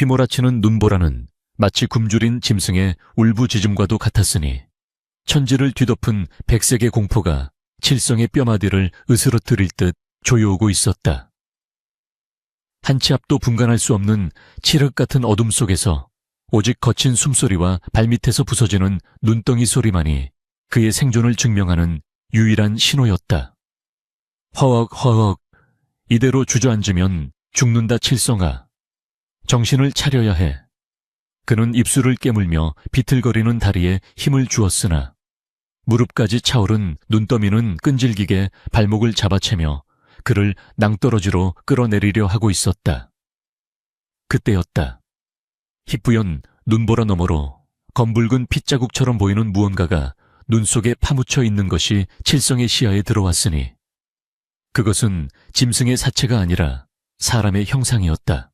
휘몰아치는 눈보라는 마치 굶주린 짐승의 울부짖음과도 같았으니 천지를 뒤덮은 백색의 공포가 칠성의 뼈마디를 으스러뜨릴 듯 조여오고 있었다. 한 치 앞도 분간할 수 없는 칠흑 같은 어둠 속에서 오직 거친 숨소리와 발밑에서 부서지는 눈덩이 소리만이 그의 생존을 증명하는 유일한 신호였다. 허걱허걱, 이대로 주저앉으면 죽는다 칠성아. 정신을 차려야 해. 그는 입술을 깨물며 비틀거리는 다리에 힘을 주었으나 무릎까지 차오른 눈더미는 끈질기게 발목을 잡아채며 그를 낭떠러지로 끌어내리려 하고 있었다. 그때였다. 희뿌연 눈보라 너머로 검붉은 핏자국처럼 보이는 무언가가 눈 속에 파묻혀 있는 것이 칠성의 시야에 들어왔으니 그것은 짐승의 사체가 아니라 사람의 형상이었다.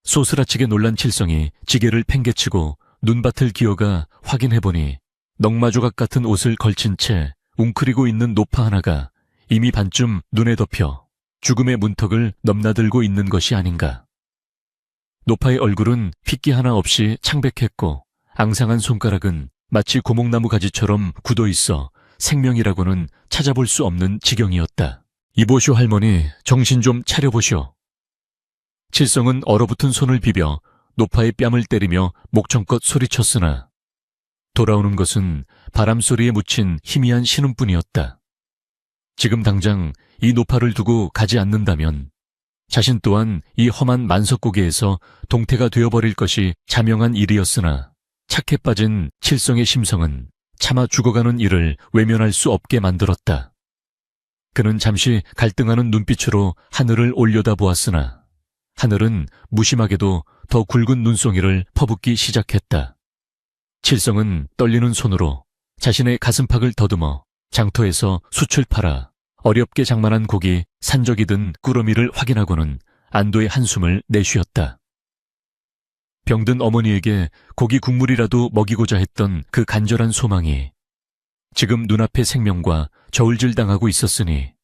소스라치게 놀란 칠성이 지게를 팽개치고 눈밭을 기어가 확인해보니 넝마조각 같은 옷을 걸친 채 웅크리고 있는 노파 하나가 이미 반쯤 눈에 덮여 죽음의 문턱을 넘나들고 있는 것이 아닌가. 노파의 얼굴은 핏기 하나 없이 창백했고 앙상한 손가락은 마치 고목나무 가지처럼 굳어있어 생명이라고는 찾아볼 수 없는 지경이었다. 이보쇼 할머니, 정신 좀 차려보쇼. 칠성은 얼어붙은 손을 비벼 노파의 뺨을 때리며 목청껏 소리쳤으나 돌아오는 것은 바람소리에 묻힌 희미한 신음뿐이었다. 지금 당장 이 노파를 두고 가지 않는다면 자신 또한 이 험한 만석고개에서 동태가 되어버릴 것이 자명한 일이었으나 착해 빠진 칠성의 심성은 차마 죽어가는 이를 외면할 수 없게 만들었다. 그는 잠시 갈등하는 눈빛으로 하늘을 올려다보았으나 하늘은 무심하게도 더 굵은 눈송이를 퍼붓기 시작했다. 칠성은 떨리는 손으로 자신의 가슴팍을 더듬어 장터에서 숯을 팔아 어렵게 장만한 고기 산적이 든 꾸러미를 확인하고는 안도의 한숨을 내쉬었다. 병든 어머니에게 고기 국물이라도 먹이고자 했던 그 간절한 소망이 지금 눈앞의 생명과 저울질당하고 있었으니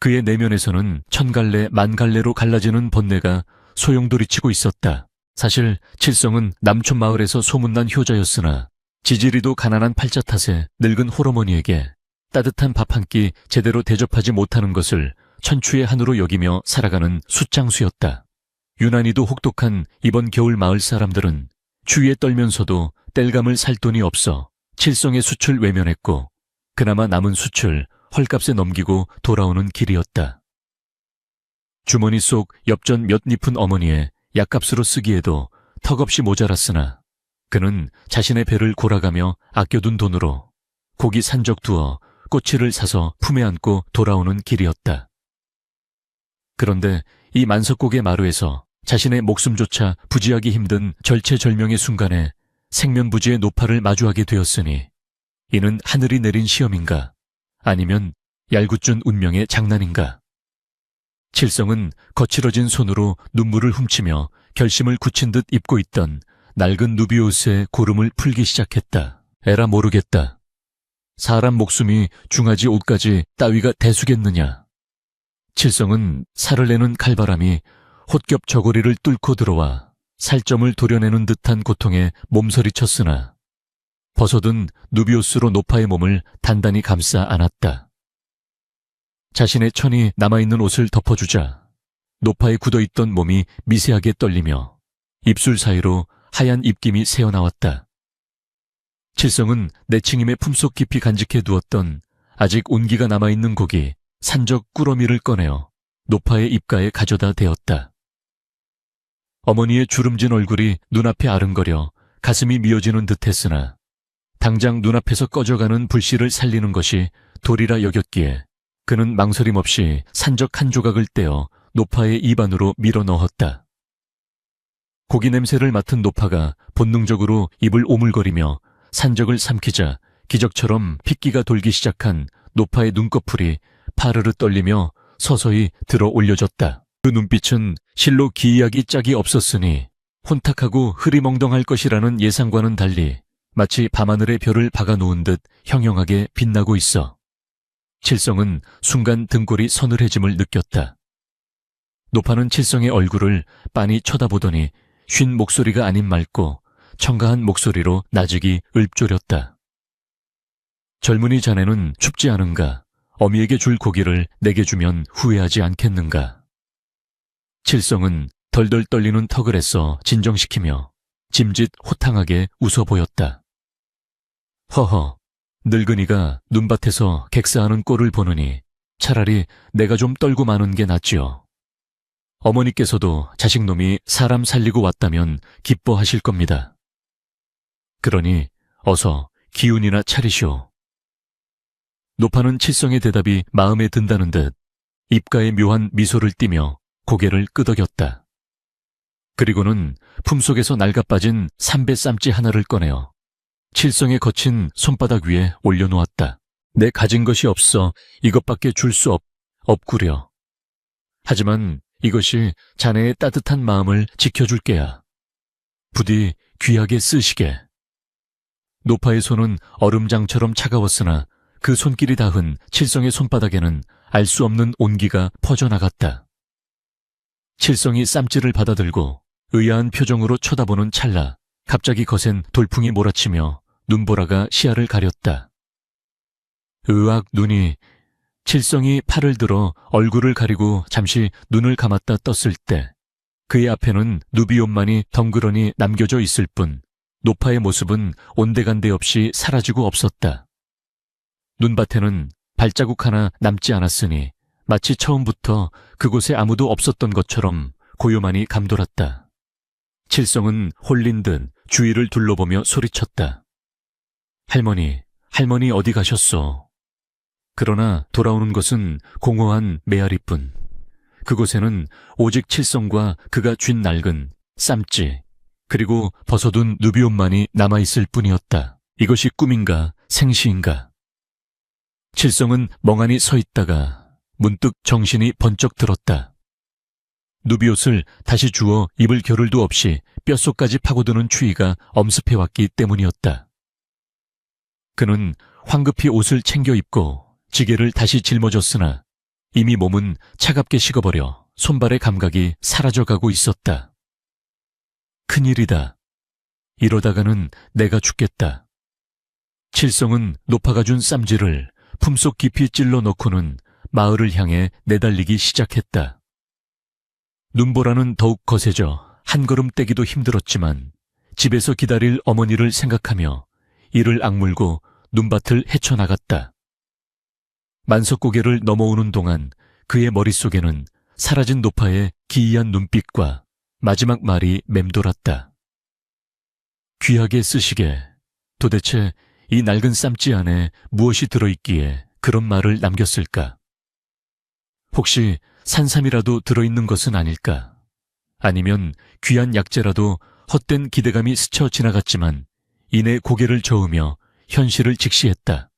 그의 내면에서는 천갈래 만갈래로 갈라지는 번뇌가 소용돌이치고 있었다. 사실 칠성은 남촌 마을에서 소문난 효자였으나 지지리도 가난한 팔자 탓에 늙은 홀어머니에게 따뜻한 밥 한 끼 제대로 대접하지 못하는 것을 천추의 한으로 여기며 살아가는 숫장수였다. 유난히도 혹독한 이번 겨울 마을 사람들은 추위에 떨면서도 땔감을 살 돈이 없어 칠성의 숯을 외면했고 그나마 남은 숯을 헐값에 넘기고 돌아오는 길이었다. 주머니 속 엽전 몇 잎은 어머니의 약값으로 쓰기에도 턱없이 모자랐으나 그는 자신의 배를 골아가며 아껴둔 돈으로 고기 산적 두어 꼬치를 사서 품에 안고 돌아오는 길이었다. 그런데 이 만석고개 마루에서 자신의 목숨조차 부지하기 힘든 절체절명의 순간에 생면부지의 노파를 마주하게 되었으니 이는 하늘이 내린 시험인가 아니면 얄궂은 운명의 장난인가. 칠성은 거칠어진 손으로 눈물을 훔치며 결심을 굳힌 듯 입고 있던 낡은 누비옷의 고름을 풀기 시작했다. 에라 모르겠다. 사람 목숨이 중하지 옷까지 따위가 대수겠느냐. 칠성은 살을 내는 칼바람이 홑겹 저고리를 뚫고 들어와 살점을 도려내는 듯한 고통에 몸서리쳤으나 벗어든 누비옷으로 노파의 몸을 단단히 감싸 안았다. 자신의 천이 남아있는 옷을 덮어주자 노파에 굳어있던 몸이 미세하게 떨리며 입술 사이로 하얀 입김이 새어나왔다. 칠성은 내칭임의 품속 깊이 간직해 두었던 아직 온기가 남아있는 고기 산적 꾸러미를 꺼내어 노파의 입가에 가져다 대었다. 어머니의 주름진 얼굴이 눈앞에 아른거려 가슴이 미어지는 듯했으나 당장 눈앞에서 꺼져가는 불씨를 살리는 것이 도리라 여겼기에 그는 망설임 없이 산적 한 조각을 떼어 노파의 입 안으로 밀어 넣었다. 고기 냄새를 맡은 노파가 본능적으로 입을 오물거리며 산적을 삼키자 기적처럼 핏기가 돌기 시작한 노파의 눈꺼풀이 파르르 떨리며 서서히 들어 올려졌다. 그 눈빛은 실로 기이하기 짝이 없었으니 혼탁하고 흐리멍덩할 것이라는 예상과는 달리 마치 밤하늘에 별을 박아놓은 듯 형형하게 빛나고 있어 칠성은 순간 등골이 서늘해짐을 느꼈다. 노파는 칠성의 얼굴을 빤히 쳐다보더니 쉰 목소리가 아닌 맑고 청가한 목소리로 나직이 읊조렸다. 젊은이 자네는 춥지 않은가? 어미에게 줄 고기를 내게 주면 후회하지 않겠는가? 칠성은 덜덜 떨리는 턱을 애써 진정시키며 짐짓 호탕하게 웃어 보였다. 허허, 늙은이가 눈밭에서 객사하는 꼴을 보느니 차라리 내가 좀 떨고 마는 게 낫지요. 어머니께서도 자식놈이 사람 살리고 왔다면 기뻐하실 겁니다. 그러니 어서 기운이나 차리시오. 노파는 칠성의 대답이 마음에 든다는 듯 입가에 묘한 미소를 띠며 고개를 끄덕였다. 그리고는 품속에서 낡아빠진 삼배 쌈지 하나를 꺼내어 칠성의 거친 손바닥 위에 올려놓았다. 내 가진 것이 없어 이것밖에 줄 수 없구려. 하지만 이것이 자네의 따뜻한 마음을 지켜줄게야. 부디 귀하게 쓰시게. 노파의 손은 얼음장처럼 차가웠으나 그 손길이 닿은 칠성의 손바닥에는 알 수 없는 온기가 퍼져나갔다. 칠성이 쌈지를 받아들고 의아한 표정으로 쳐다보는 찰나 갑자기 거센 돌풍이 몰아치며 눈보라가 시야를 가렸다. 으악 눈이. 칠성이 팔을 들어 얼굴을 가리고 잠시 눈을 감았다 떴을 때 그의 앞에는 누비옷만이 덩그러니 남겨져 있을 뿐 노파의 모습은 온데간데 없이 사라지고 없었다. 눈밭에는 발자국 하나 남지 않았으니 마치 처음부터 그곳에 아무도 없었던 것처럼 고요만이 감돌았다. 칠성은 홀린 듯 주위를 둘러보며 소리쳤다. 할머니, 할머니 어디 가셨소? 그러나 돌아오는 것은 공허한 메아리뿐. 그곳에는 오직 칠성과 그가 쥔 낡은 쌈지 그리고 벗어둔 누비옷만이 남아있을 뿐이었다. 이것이 꿈인가 생시인가? 칠성은 멍하니 서 있다가 문득 정신이 번쩍 들었다. 누비옷을 다시 주워 입을 겨를도 없이 뼛속까지 파고드는 추위가 엄습해왔기 때문이었다. 그는 황급히 옷을 챙겨 입고 지게를 다시 짊어졌으나 이미 몸은 차갑게 식어버려 손발의 감각이 사라져가고 있었다. 큰일이다. 이러다가는 내가 죽겠다. 칠성은 노파가 준 쌈지를 품속 깊이 찔러 넣고는 마을을 향해 내달리기 시작했다. 눈보라는 더욱 거세져 한 걸음 떼기도 힘들었지만 집에서 기다릴 어머니를 생각하며 이를 악물고 눈밭을 헤쳐나갔다. 만석고개를 넘어오는 동안 그의 머릿속에는 사라진 노파의 기이한 눈빛과 마지막 말이 맴돌았다. 귀하게 쓰시게. 도대체 이 낡은 쌈지 안에 무엇이 들어있기에 그런 말을 남겼을까? 혹시 산삼이라도 들어있는 것은 아닐까? 아니면 귀한 약재라도 헛된 기대감이 스쳐 지나갔지만 이내 고개를 저으며 현실을 직시했다.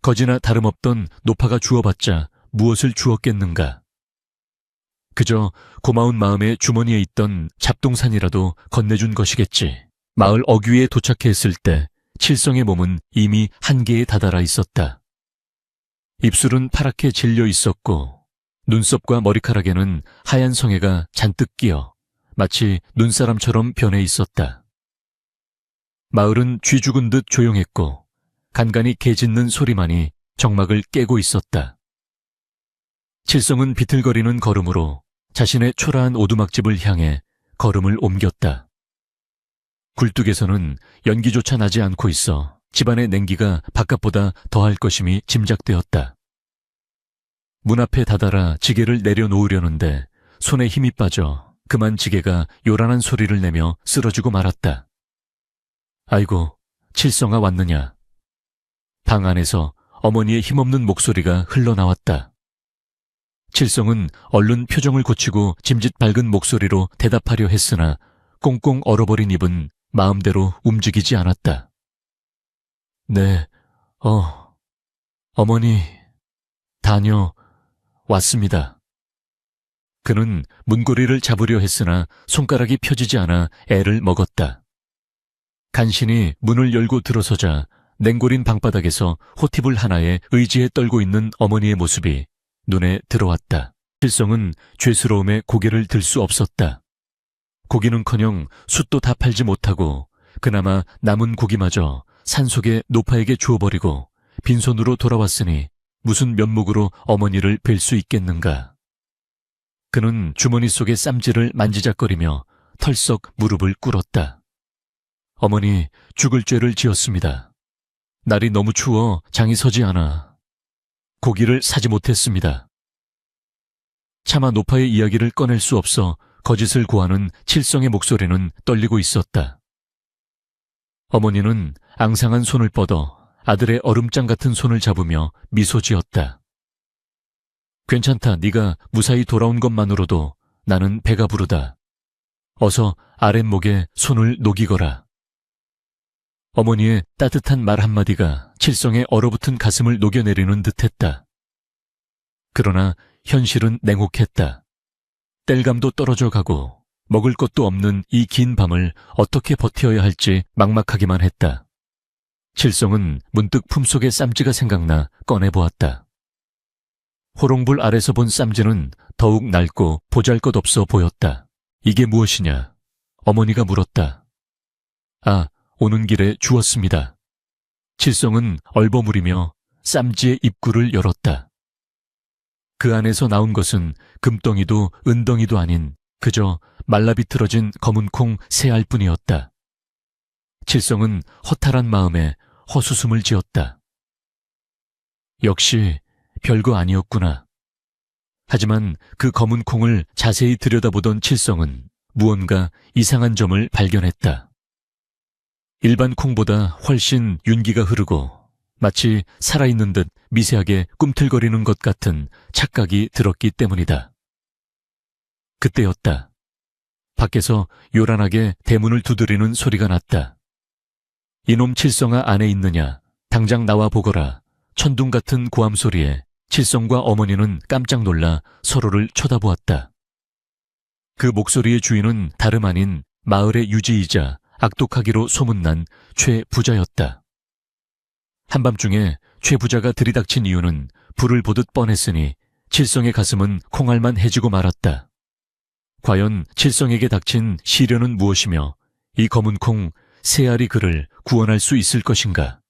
거지나 다름없던 노파가 주어봤자 무엇을 주었겠는가? 그저 고마운 마음에 주머니에 있던 잡동산이라도 건네준 것이겠지. 마을 어귀에 도착했을 때 칠성의 몸은 이미 한계에 다다라 있었다. 입술은 파랗게 질려 있었고 눈썹과 머리카락에는 하얀 성에가 잔뜩 끼어 마치 눈사람처럼 변해 있었다. 마을은 쥐 죽은 듯 조용했고 간간히 개 짖는 소리만이 정막을 깨고 있었다. 칠성은 비틀거리는 걸음으로 자신의 초라한 오두막집을 향해 걸음을 옮겼다. 굴뚝에서는 연기조차 나지 않고 있어 집안의 냉기가 바깥보다 더할 것임이 짐작되었다. 문 앞에 다다라 지게를 내려놓으려는데 손에 힘이 빠져 그만 지게가 요란한 소리를 내며 쓰러지고 말았다. 아이고, 칠성아 왔느냐. 방 안에서 어머니의 힘없는 목소리가 흘러나왔다. 칠성은 얼른 표정을 고치고 짐짓 밝은 목소리로 대답하려 했으나 꽁꽁 얼어버린 입은 마음대로 움직이지 않았다. 네, 어머니, 왔습니다. 그는 문고리를 잡으려 했으나 손가락이 펴지지 않아 애를 먹었다. 간신히 문을 열고 들어서자 냉골인 방바닥에서 호티불 하나에 의지에 떨고 있는 어머니의 모습이 눈에 들어왔다. 칠성은 죄스러움에 고개를 들 수 없었다. 고기는커녕 숯도 다 팔지 못하고 그나마 남은 고기마저 산속의 노파에게 주워버리고 빈손으로 돌아왔으니 무슨 면목으로 어머니를 뵐 수 있겠는가. 그는 주머니 속의 쌈지를 만지작거리며 털썩 무릎을 꿇었다. 어머니, 죽을 죄를 지었습니다. 날이 너무 추워 장이 서지 않아. 고기를 사지 못했습니다. 차마 노파의 이야기를 꺼낼 수 없어 거짓을 고하는 칠성의 목소리는 떨리고 있었다. 어머니는 앙상한 손을 뻗어 아들의 얼음장 같은 손을 잡으며 미소 지었다. 괜찮다. 네가 무사히 돌아온 것만으로도 나는 배가 부르다. 어서 아랫목에 손을 녹이거라. 어머니의 따뜻한 말 한마디가 칠성의 얼어붙은 가슴을 녹여내리는 듯했다. 그러나 현실은 냉혹했다. 땔감도 떨어져 가고 먹을 것도 없는 이 긴 밤을 어떻게 버텨야 할지 막막하기만 했다. 칠성은 문득 품속의 쌈지가 생각나 꺼내보았다. 호롱불 아래서 본 쌈지는 더욱 낡고 보잘것없어 보였다. 이게 무엇이냐? 어머니가 물었다. 아, 오는 길에 주웠습니다. 칠성은 얼버무리며 쌈지의 입구를 열었다. 그 안에서 나온 것은 금덩이도 은덩이도 아닌 그저 말라비틀어진 검은 콩 세 알뿐이었다. 칠성은 허탈한 마음에 헛웃음을 지었다. 역시 별거 아니었구나. 하지만 그 검은 콩을 자세히 들여다보던 칠성은 무언가 이상한 점을 발견했다. 일반 콩보다 훨씬 윤기가 흐르고 마치 살아있는 듯 미세하게 꿈틀거리는 것 같은 착각이 들었기 때문이다. 그때였다. 밖에서 요란하게 대문을 두드리는 소리가 났다. 이놈 칠성아 안에 있느냐? 당장 나와 보거라. 천둥 같은 고함 소리에 칠성과 어머니는 깜짝 놀라 서로를 쳐다보았다. 그 목소리의 주인은 다름 아닌 마을의 유지이자 악독하기로 소문난 최 부자였다. 한밤중에 최 부자가 들이닥친 이유는 불을 보듯 뻔했으니 칠성의 가슴은 콩알만 해지고 말았다. 과연 칠성에게 닥친 시련은 무엇이며 이 검은 콩 세 알이 그를 구원할 수 있을 것인가?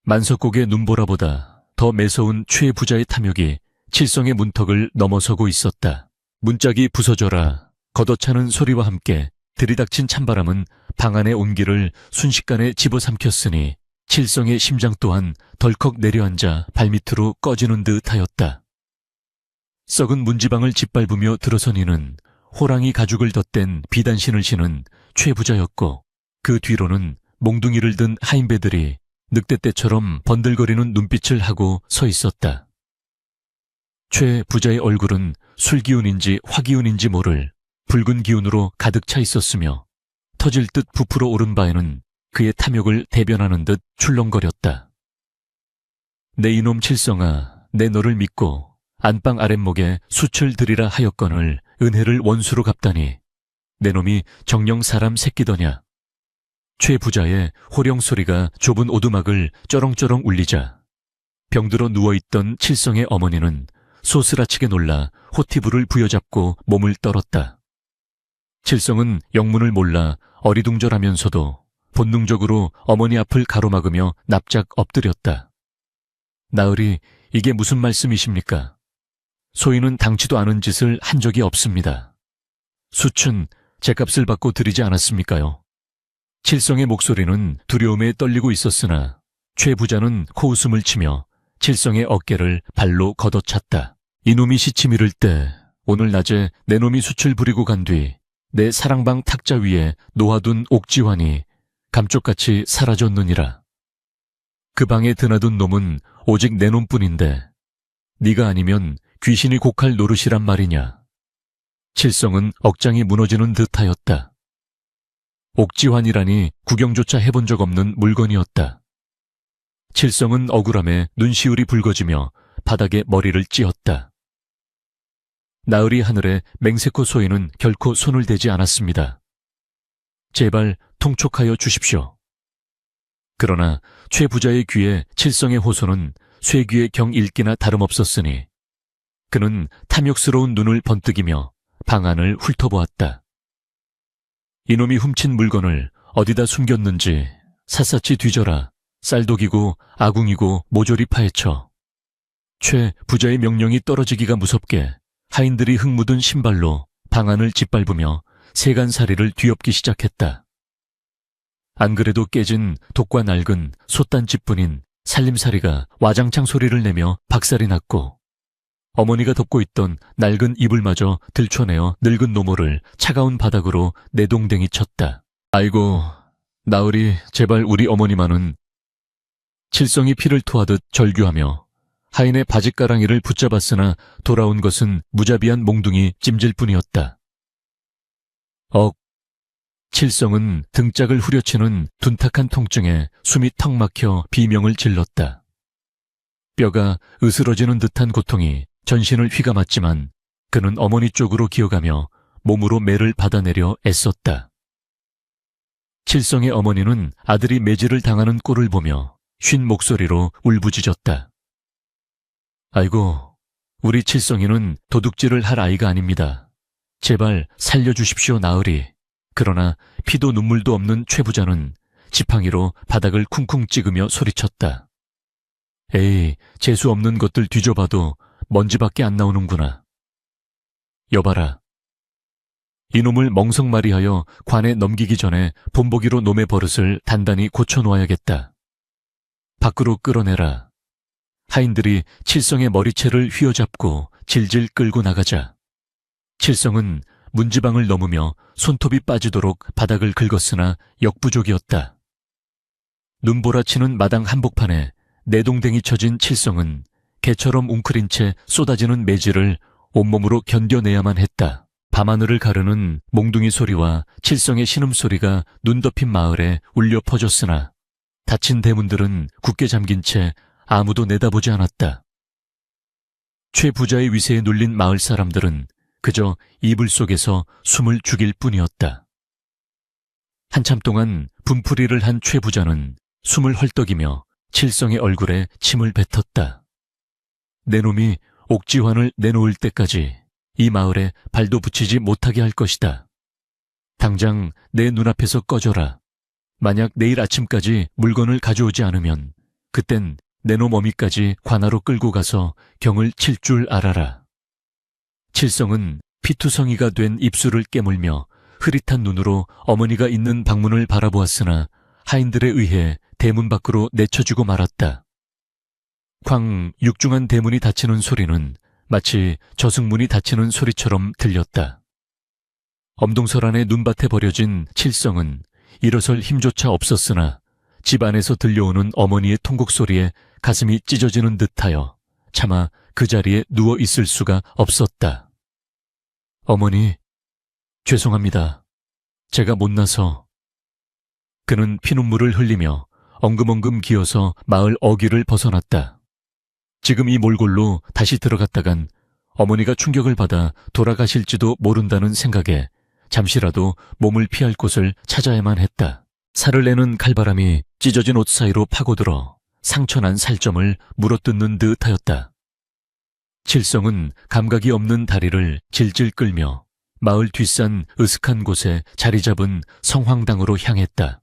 만석곡의 눈보라보다 더 매서운 최 부자의 탐욕이 칠성의 문턱을 넘어서고 있었다. 문짝이 부서져라 걷어차는 소리와 함께 들이닥친 찬바람은 방 안의 온기를 순식간에 집어삼켰으니 칠성의 심장 또한 덜컥 내려앉아 발밑으로 꺼지는 듯하였다. 썩은 문지방을 짓밟으며 들어선 이는 호랑이 가죽을 덧댄 비단신을 신은 최 부자였고 그 뒤로는 몽둥이를 든 하인배들이 늑대 떼처럼 번들거리는 눈빛을 하고 서 있었다. 최 부자의 얼굴은 술기운인지 화기운인지 모를 붉은 기운으로 가득 차 있었으며 터질 듯 부풀어 오른 바에는 그의 탐욕을 대변하는 듯 출렁거렸다. 내 이놈 칠성아, 내 너를 믿고 안방 아랫목에 숯을 들이라 하였거늘 은혜를 원수로 갚다니 내 놈이 정녕 사람 새끼더냐. 최 부자의 호령 소리가 좁은 오두막을 쩌렁쩌렁 울리자 병들어 누워있던 칠성의 어머니는 소스라치게 놀라 호티불을 부여잡고 몸을 떨었다. 칠성은 영문을 몰라 어리둥절하면서도 본능적으로 어머니 앞을 가로막으며 납작 엎드렸다. 나으리, 이게 무슨 말씀이십니까? 소인은 당치도 않은 짓을 한 적이 없습니다. 숯은 제값을 받고 드리지 않았습니까요? 칠성의 목소리는 두려움에 떨리고 있었으나 최 부자는 코웃음을 치며 칠성의 어깨를 발로 걷어찼다. 이놈이 시치미를 때 오늘 낮에 내 놈이 숯을 부리고 간 뒤 내 사랑방 탁자 위에 놓아둔 옥지환이 감쪽같이 사라졌느니라. 그 방에 드나든 놈은 오직 내 놈뿐인데 네가 아니면 귀신이 곡할 노릇이란 말이냐. 칠성은 억장이 무너지는 듯하였다. 옥지환이라니 구경조차 해본 적 없는 물건이었다. 칠성은 억울함에 눈시울이 붉어지며 바닥에 머리를 찧었다. 나으리 하늘에 맹세코 소인은 결코 손을 대지 않았습니다. 제발 통촉하여 주십시오. 그러나 최 부자의 귀에 칠성의 호소는 쇠귀의 경 읽기나 다름없었으니 그는 탐욕스러운 눈을 번뜩이며 방 안을 훑어보았다. 이놈이 훔친 물건을 어디다 숨겼는지 샅샅이 뒤져라 쌀독이고 아궁이고 모조리 파헤쳐. 최 부자의 명령이 떨어지기가 무섭게 하인들이 흙 묻은 신발로 방 안을 짓밟으며 세간살이를 뒤엎기 시작했다. 안 그래도 깨진 독과 낡은 솥단집뿐인 살림살이가 와장창 소리를 내며 박살이 났고, 어머니가 덮고 있던 낡은 이불마저 들춰내어 늙은 노모를 차가운 바닥으로 내동댕이 쳤다. 아이고, 나으리 제발 우리 어머니만은. 칠성이 피를 토하듯 절규하며 하인의 바짓가랑이를 붙잡았으나 돌아온 것은 무자비한 몽둥이 찜질 뿐이었다. 칠성은 등짝을 후려치는 둔탁한 통증에 숨이 턱 막혀 비명을 질렀다. 뼈가 으스러지는 듯한 고통이 전신을 휘감았지만 그는 어머니 쪽으로 기어가며 몸으로 매를 받아내려 애썼다. 칠성의 어머니는 아들이 매질을 당하는 꼴을 보며 쉰 목소리로 울부짖었다. 아이고, 우리 칠성이는 도둑질을 할 아이가 아닙니다. 제발 살려주십시오, 나으리. 그러나 피도 눈물도 없는 최 부자는 지팡이로 바닥을 쿵쿵 찍으며 소리쳤다. 에이, 재수 없는 것들 뒤져봐도 먼지밖에 안 나오는구나. 여봐라. 이놈을 멍석마리하여 관에 넘기기 전에 본보기로 놈의 버릇을 단단히 고쳐놓아야겠다. 밖으로 끌어내라. 하인들이 칠성의 머리채를 휘어잡고 질질 끌고 나가자 칠성은 문지방을 넘으며 손톱이 빠지도록 바닥을 긁었으나 역부족이었다. 눈보라치는 마당 한복판에 내동댕이 쳐진 칠성은 개처럼 웅크린 채 쏟아지는 매질을 온몸으로 견뎌내야만 했다. 밤하늘을 가르는 몽둥이 소리와 칠성의 신음소리가 눈 덮인 마을에 울려 퍼졌으나 닫힌 대문들은 굳게 잠긴 채 아무도 내다보지 않았다. 최 부자의 위세에 눌린 마을 사람들은 그저 이불 속에서 숨을 죽일 뿐이었다. 한참 동안 분풀이를 한 최 부자는 숨을 헐떡이며 칠성의 얼굴에 침을 뱉었다. 내 놈이 옥지환을 내놓을 때까지 이 마을에 발도 붙이지 못하게 할 것이다. 당장 내 눈앞에서 꺼져라. 만약 내일 아침까지 물건을 가져오지 않으면 그땐 내 놈 어미까지 관하로 끌고 가서 경을 칠 줄 알아라. 칠성은 피투성이가 된 입술을 깨물며 흐릿한 눈으로 어머니가 있는 방문을 바라보았으나 하인들에 의해 대문 밖으로 내쳐주고 말았다. 쾅 육중한 대문이 닫히는 소리는 마치 저승문이 닫히는 소리처럼 들렸다. 엄동설 안에 눈밭에 버려진 칠성은 일어설 힘조차 없었으나 집 안에서 들려오는 어머니의 통곡 소리에 가슴이 찢어지는 듯하여 차마 그 자리에 누워 있을 수가 없었다. 어머니, 죄송합니다. 제가 못나서. 그는 피눈물을 흘리며 엉금엉금 기어서 마을 어귀를 벗어났다. 지금 이 몰골로 다시 들어갔다간 어머니가 충격을 받아 돌아가실지도 모른다는 생각에 잠시라도 몸을 피할 곳을 찾아야만 했다. 살을 내는 칼바람이 찢어진 옷 사이로 파고들어 상처난 살점을 물어뜯는 듯하였다. 칠성은 감각이 없는 다리를 질질 끌며 마을 뒷산 으슥한 곳에 자리 잡은 성황당으로 향했다.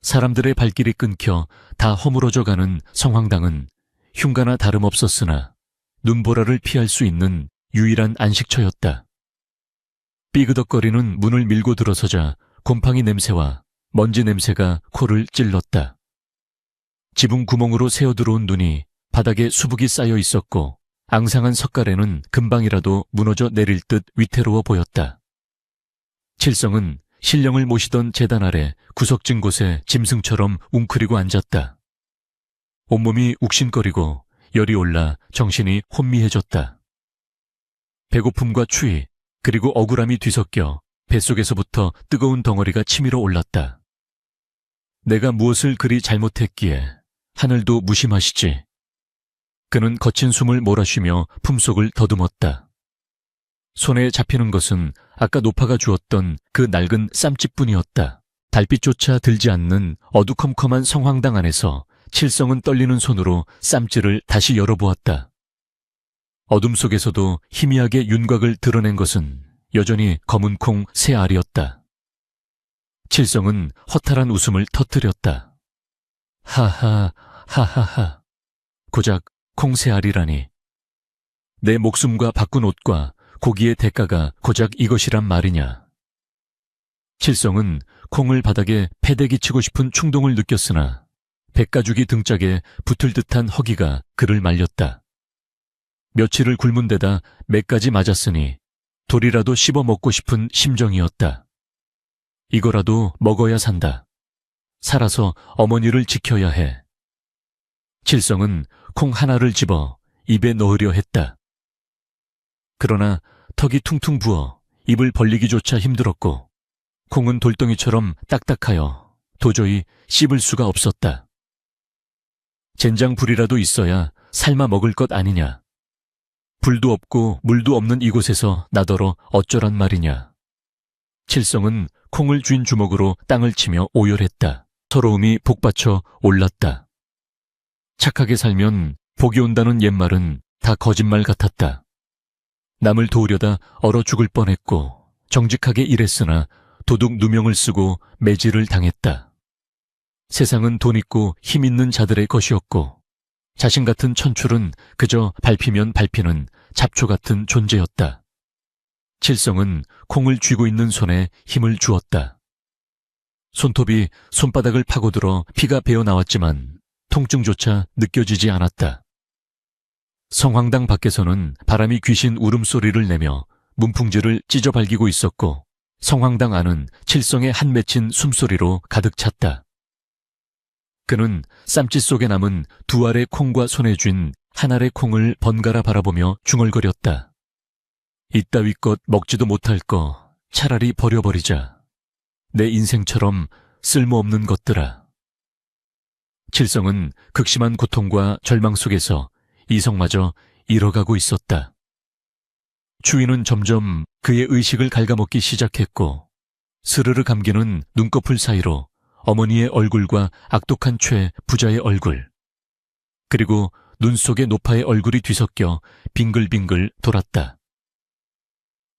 사람들의 발길이 끊겨 다 허물어져 가는 성황당은 흉가나 다름없었으나 눈보라를 피할 수 있는 유일한 안식처였다. 삐그덕거리는 문을 밀고 들어서자 곰팡이 냄새와 먼지 냄새가 코를 찔렀다. 지붕 구멍으로 새어들어온 눈이 바닥에 수북이 쌓여 있었고 앙상한 석가래는 금방이라도 무너져 내릴 듯 위태로워 보였다. 칠성은 신령을 모시던 제단 아래 구석진 곳에 짐승처럼 웅크리고 앉았다. 온몸이 욱신거리고 열이 올라 정신이 혼미해졌다. 배고픔과 추위 그리고 억울함이 뒤섞여 뱃속에서부터 뜨거운 덩어리가 치밀어 올랐다. 내가 무엇을 그리 잘못했기에 하늘도 무심하시지. 그는 거친 숨을 몰아쉬며 품속을 더듬었다. 손에 잡히는 것은 아까 노파가 주었던 그 낡은 쌈집뿐이었다. 달빛조차 들지 않는 어두컴컴한 성황당 안에서 칠성은 떨리는 손으로 쌈지를 다시 열어보았다. 어둠 속에서도 희미하게 윤곽을 드러낸 것은 여전히 검은 콩 세 알이었다. 칠성은 허탈한 웃음을 터뜨렸다. 하하, 하하하. 고작 콩 세 알이라니. 내 목숨과 바꾼 옷과 고기의 대가가 고작 이것이란 말이냐. 칠성은 콩을 바닥에 패대기 치고 싶은 충동을 느꼈으나 백가죽이 등짝에 붙을 듯한 허기가 그를 말렸다. 며칠을 굶은 데다 맥까지 맞았으니 돌이라도 씹어 먹고 싶은 심정이었다. 이거라도 먹어야 산다. 살아서 어머니를 지켜야 해. 칠성은 콩 하나를 집어 입에 넣으려 했다. 그러나 턱이 퉁퉁 부어 입을 벌리기조차 힘들었고 콩은 돌덩이처럼 딱딱하여 도저히 씹을 수가 없었다. 젠장불이라도 있어야 삶아 먹을 것 아니냐. 불도 없고 물도 없는 이곳에서 나더러 어쩌란 말이냐. 칠성은 콩을 쥔 주먹으로 땅을 치며 오열했다. 서러움이 복받쳐 올랐다. 착하게 살면 복이 온다는 옛말은 다 거짓말 같았다. 남을 도우려다 얼어 죽을 뻔했고 정직하게 일했으나 도둑 누명을 쓰고 매질을 당했다. 세상은 돈 있고 힘 있는 자들의 것이었고 자신 같은 천출은 그저 밟히면 밟히는 잡초 같은 존재였다. 칠성은 콩을 쥐고 있는 손에 힘을 주었다. 손톱이 손바닥을 파고들어 피가 배어 나왔지만 통증조차 느껴지지 않았다. 성황당 밖에서는 바람이 귀신 울음소리를 내며 문풍지를 찢어발기고 있었고 성황당 안은 칠성의 한 맺힌 숨소리로 가득 찼다. 그는 쌈짓 속에 남은 두 알의 콩과 손에 쥔 한 알의 콩을 번갈아 바라보며 중얼거렸다. 이따위껏 먹지도 못할 거 차라리 버려버리자. 내 인생처럼 쓸모없는 것들아. 칠성은 극심한 고통과 절망 속에서 이성마저 잃어가고 있었다. 추위는 점점 그의 의식을 갉아먹기 시작했고 스르르 감기는 눈꺼풀 사이로 어머니의 얼굴과 악독한 최 부자의 얼굴 그리고 눈 속에 노파의 얼굴이 뒤섞여 빙글빙글 돌았다.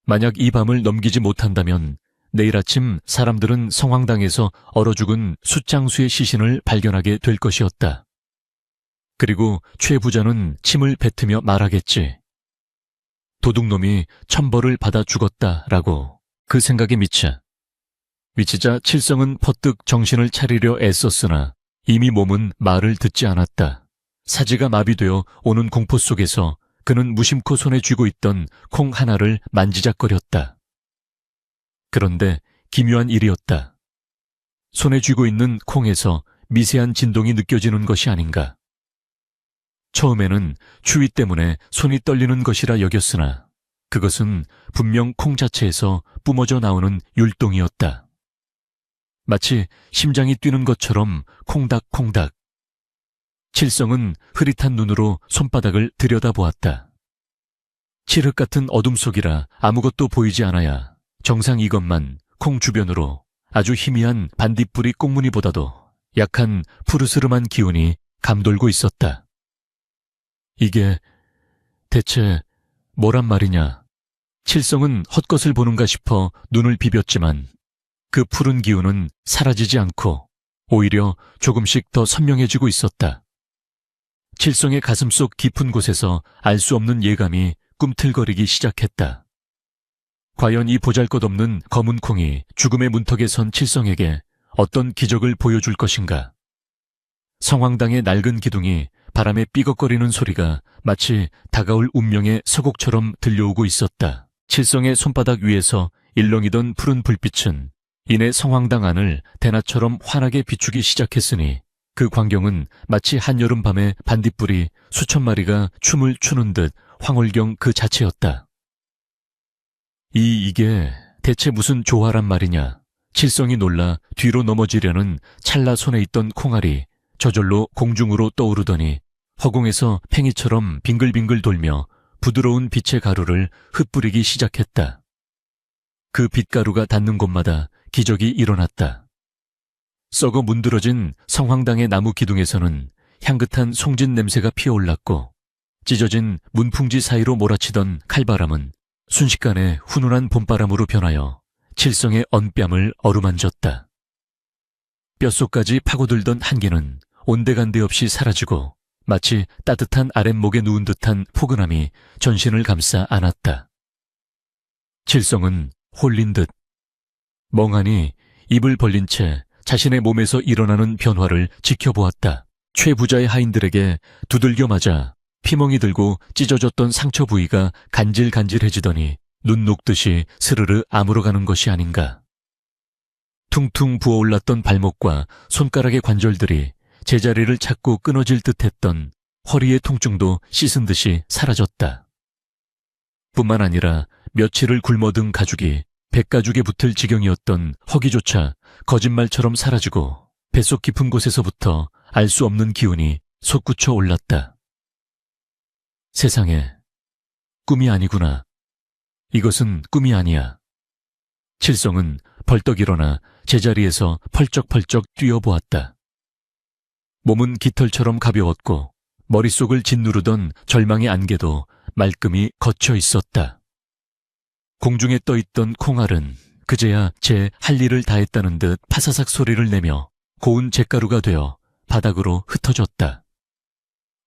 만약 이 밤을 넘기지 못한다면 내일 아침 사람들은 성황당에서 얼어 죽은 숫장수의 시신을 발견하게 될 것이었다. 그리고 최 부자는 침을 뱉으며 말하겠지. 도둑놈이 천벌을 받아 죽었다라고. 그 생각에 미치자 칠성은 퍼뜩 정신을 차리려 애썼으나 이미 몸은 말을 듣지 않았다. 사지가 마비되어 오는 공포 속에서 그는 무심코 손에 쥐고 있던 콩 하나를 만지작거렸다. 그런데 기묘한 일이었다. 손에 쥐고 있는 콩에서 미세한 진동이 느껴지는 것이 아닌가. 처음에는 추위 때문에 손이 떨리는 것이라 여겼으나 그것은 분명 콩 자체에서 뿜어져 나오는 율동이었다. 마치 심장이 뛰는 것처럼 콩닥콩닥. 칠성은 흐릿한 눈으로 손바닥을 들여다보았다. 칠흑 같은 어둠 속이라 아무것도 보이지 않아야 정상 이것만 콩 주변으로 아주 희미한 반딧불이 꽁무니보다도 약한 푸르스름한 기운이 감돌고 있었다. 이게 대체 뭐란 말이냐. 칠성은 헛것을 보는가 싶어 눈을 비볐지만 그 푸른 기운은 사라지지 않고 오히려 조금씩 더 선명해지고 있었다. 칠성의 가슴속 깊은 곳에서 알 수 없는 예감이 꿈틀거리기 시작했다. 과연 이 보잘것없는 검은 콩이 죽음의 문턱에 선 칠성에게 어떤 기적을 보여줄 것인가. 성황당의 낡은 기둥이 바람에 삐걱거리는 소리가 마치 다가올 운명의 서곡처럼 들려오고 있었다. 칠성의 손바닥 위에서 일렁이던 푸른 불빛은 이내 성황당 안을 대낮처럼 환하게 비추기 시작했으니 그 광경은 마치 한여름 밤에 반딧불이 수천 마리가 춤을 추는 듯 황홀경 그 자체였다. 이게 대체 무슨 조화란 말이냐. 칠성이 놀라 뒤로 넘어지려는 찰나 손에 있던 콩알이 저절로 공중으로 떠오르더니 허공에서 팽이처럼 빙글빙글 돌며 부드러운 빛의 가루를 흩뿌리기 시작했다. 그 빛가루가 닿는 곳마다 기적이 일어났다. 썩어 문드러진 성황당의 나무 기둥에서는 향긋한 송진 냄새가 피어올랐고 찢어진 문풍지 사이로 몰아치던 칼바람은 순식간에 훈훈한 봄바람으로 변하여 칠성의 언뺨을 어루만졌다. 뼛속까지 파고들던 한기는 온데간데 없이 사라지고 마치 따뜻한 아랫목에 누운 듯한 포근함이 전신을 감싸 안았다. 칠성은 홀린 듯 멍하니 입을 벌린 채 자신의 몸에서 일어나는 변화를 지켜보았다. 최부자의 하인들에게 두들겨 맞아 피멍이 들고 찢어졌던 상처 부위가 간질간질해지더니 눈 녹듯이 스르르 아물어가는 것이 아닌가. 퉁퉁 부어올랐던 발목과 손가락의 관절들이 제자리를 찾고 끊어질 듯했던 허리의 통증도 씻은 듯이 사라졌다. 뿐만 아니라 며칠을 굶어든 가죽이 백가죽에 붙을 지경이었던 허기조차 거짓말처럼 사라지고 뱃속 깊은 곳에서부터 알 수 없는 기운이 솟구쳐 올랐다. 세상에, 꿈이 아니구나. 이것은 꿈이 아니야. 칠성은 벌떡 일어나 제자리에서 펄쩍펄쩍 뛰어보았다. 몸은 깃털처럼 가벼웠고 머릿속을 짓누르던 절망의 안개도 말끔히 걷혀 있었다. 공중에 떠있던 콩알은 그제야 제 할 일을 다했다는 듯 파사삭 소리를 내며 고운 잿가루가 되어 바닥으로 흩어졌다.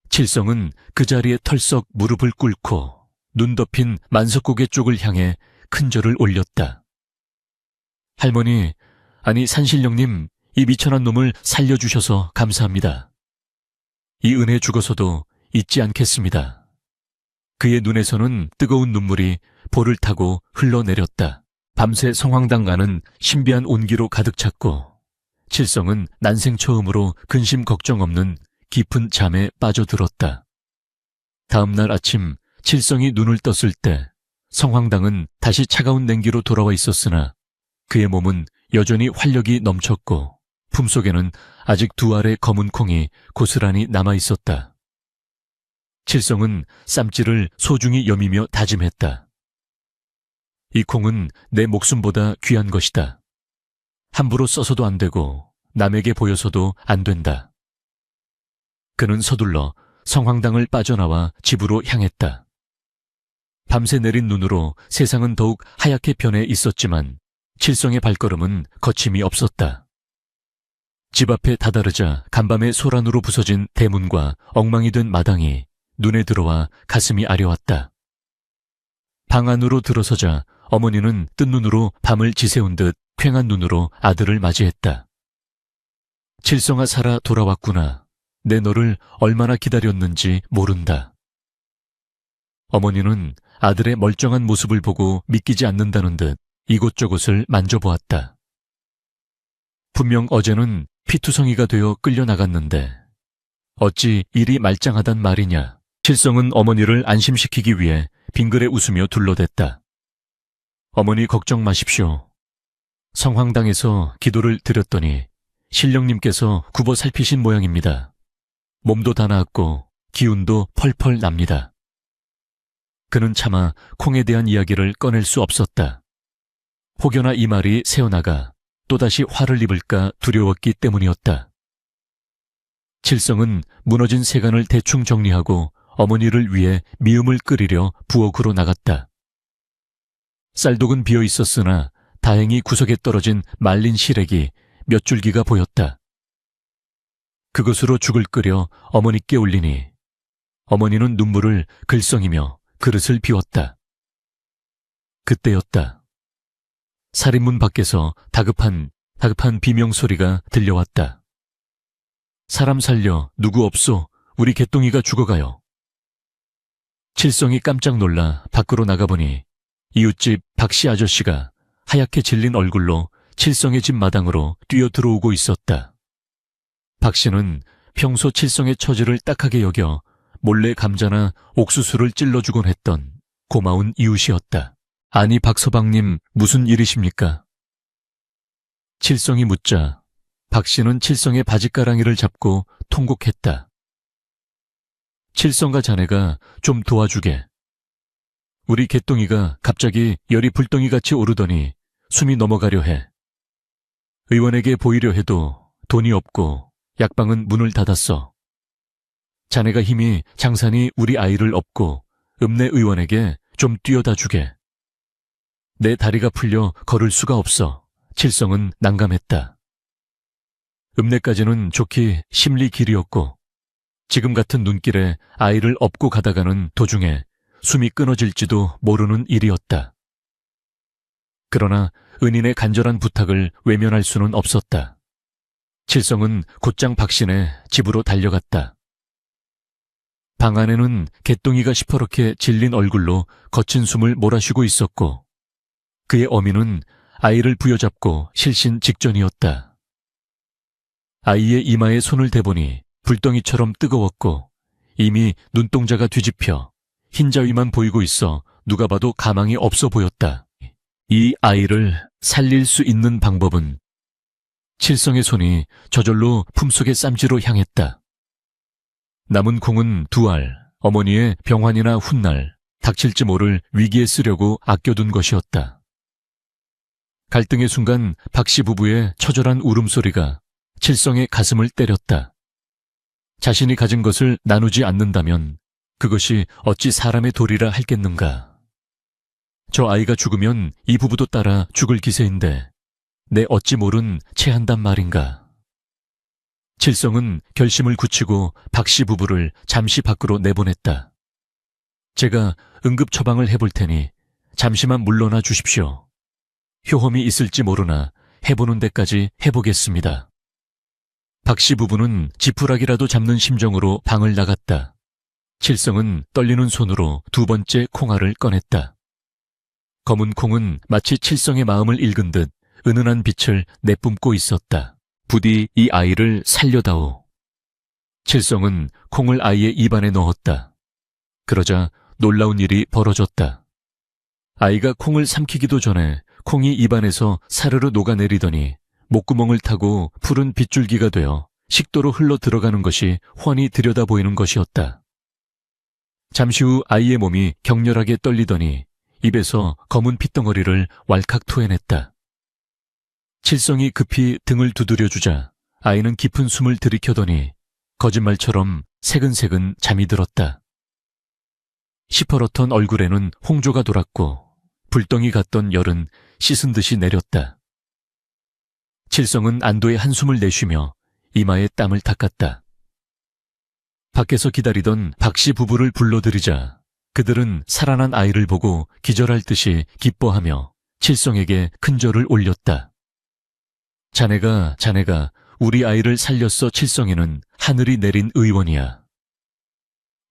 칠성은 그 자리에 털썩 무릎을 꿇고 눈 덮인 만석고개 쪽을 향해 큰절을 올렸다. 할머니, 아니 산신령님, 이 미천한 놈을 살려주셔서 감사합니다. 이 은혜 죽어서도 잊지 않겠습니다. 그의 눈에서는 뜨거운 눈물이 볼을 타고 흘러내렸다. 밤새 성황당 가는 신비한 온기로 가득 찼고 칠성은 난생 처음으로 근심 걱정 없는 깊은 잠에 빠져들었다. 다음 날 아침 칠성이 눈을 떴을 때 성황당은 다시 차가운 냉기로 돌아와 있었으나 그의 몸은 여전히 활력이 넘쳤고 품속에는 아직 두 알의 검은 콩이 고스란히 남아있었다. 칠성은 쌈지를 소중히 여미며 다짐했다. 이 콩은 내 목숨보다 귀한 것이다. 함부로 써서도 안 되고 남에게 보여서도 안 된다. 그는 서둘러 성황당을 빠져나와 집으로 향했다. 밤새 내린 눈으로 세상은 더욱 하얗게 변해 있었지만 칠성의 발걸음은 거침이 없었다. 집 앞에 다다르자 간밤의 소란으로 부서진 대문과 엉망이 된 마당이 눈에 들어와 가슴이 아려왔다. 방 안으로 들어서자 어머니는 뜬 눈으로 밤을 지새운 듯 퀭한 눈으로 아들을 맞이했다. 칠성아 살아 돌아왔구나. 내 너를 얼마나 기다렸는지 모른다. 어머니는 아들의 멀쩡한 모습을 보고 믿기지 않는다는 듯 이곳저곳을 만져보았다. 분명 어제는 피투성이가 되어 끌려나갔는데 어찌 일이 말짱하단 말이냐. 칠성은 어머니를 안심시키기 위해 빙그레 웃으며 둘러댔다. 어머니 걱정 마십시오. 성황당에서 기도를 드렸더니 신령님께서 굽어 살피신 모양입니다. 몸도 다 나았고 기운도 펄펄 납니다. 그는 차마 콩에 대한 이야기를 꺼낼 수 없었다. 혹여나 이 말이 새어나가 또다시 화를 입을까 두려웠기 때문이었다. 칠성은 무너진 세간을 대충 정리하고 어머니를 위해 미음을 끓이려 부엌으로 나갔다. 쌀독은 비어 있었으나 다행히 구석에 떨어진 말린 시래기 몇 줄기가 보였다. 그것으로 죽을 끓여 어머니께 올리니 어머니는 눈물을 글썽이며 그릇을 비웠다. 그때였다. 살인문 밖에서 다급한 비명소리가 들려왔다. 사람 살려, 누구 없소, 우리 개똥이가 죽어가요. 칠성이 깜짝 놀라 밖으로 나가보니 이웃집 박씨 아저씨가 하얗게 질린 얼굴로 칠성의 집 마당으로 뛰어 들어오고 있었다. 박씨는 평소 칠성의 처지를 딱하게 여겨 몰래 감자나 옥수수를 찔러주곤 했던 고마운 이웃이었다. 아니 박서방님 무슨 일이십니까? 칠성이 묻자 박씨는 칠성의 바짓가랑이를 잡고 통곡했다. 칠성과 자네가 좀 도와주게. 우리 개똥이가 갑자기 열이 불덩이같이 오르더니 숨이 넘어가려 해. 의원에게 보이려 해도 돈이 없고 약방은 문을 닫았어. 자네가 힘이 장산히 우리 아이를 업고 읍내 의원에게 좀 뛰어다 주게. 내 다리가 풀려 걸을 수가 없어. 칠성은 난감했다. 읍내까지는 좋기 심리 길이었고 지금 같은 눈길에 아이를 업고 가다가는 도중에 숨이 끊어질지도 모르는 일이었다. 그러나 은인의 간절한 부탁을 외면할 수는 없었다. 칠성은 곧장 박신의 집으로 달려갔다. 방 안에는 개똥이가 시퍼렇게 질린 얼굴로 거친 숨을 몰아쉬고 있었고 그의 어미는 아이를 부여잡고 실신 직전이었다. 아이의 이마에 손을 대보니 불덩이처럼 뜨거웠고 이미 눈동자가 뒤집혀 흰자위만 보이고 있어 누가 봐도 가망이 없어 보였다. 이 아이를 살릴 수 있는 방법은 칠성의 손이 저절로 품속의 쌈지로 향했다. 남은 콩은 2알, 어머니의 병환이나 훗날 닥칠지 모를 위기에 쓰려고 아껴둔 것이었다. 갈등의 순간 박씨 부부의 처절한 울음소리가 칠성의 가슴을 때렸다. 자신이 가진 것을 나누지 않는다면 그것이 어찌 사람의 도리라 할겠는가. 저 아이가 죽으면 이 부부도 따라 죽을 기세인데 내 어찌 모른 체한단 말인가. 칠성은 결심을 굳히고 박씨 부부를 잠시 밖으로 내보냈다. 제가 응급 처방을 해볼 테니 잠시만 물러나 주십시오. 효험이 있을지 모르나 해보는 데까지 해보겠습니다. 박씨 부부는 지푸라기라도 잡는 심정으로 방을 나갔다. 칠성은 떨리는 손으로 2번째 콩알을 꺼냈다. 검은 콩은 마치 칠성의 마음을 읽은 듯 은은한 빛을 내뿜고 있었다. 부디 이 아이를 살려다오. 칠성은 콩을 아이의 입안에 넣었다. 그러자 놀라운 일이 벌어졌다. 아이가 콩을 삼키기도 전에 콩이 입안에서 사르르 녹아내리더니 목구멍을 타고 푸른 빗줄기가 되어 식도로 흘러 들어가는 것이 훤히 들여다 보이는 것이었다. 잠시 후 아이의 몸이 격렬하게 떨리더니 입에서 검은 핏덩어리를 왈칵 토해냈다. 칠성이 급히 등을 두드려주자 아이는 깊은 숨을 들이켜더니 거짓말처럼 새근새근 잠이 들었다. 시퍼렇던 얼굴에는 홍조가 돌았고 불덩이 같던 열은 씻은 듯이 내렸다. 칠성은 안도의 한숨을 내쉬며 이마에 땀을 닦았다. 밖에서 기다리던 박씨 부부를 불러들이자 그들은 살아난 아이를 보고 기절할 듯이 기뻐하며 칠성에게 큰절을 올렸다. 자네가 우리 아이를 살렸어. 칠성이는 하늘이 내린 의원이야.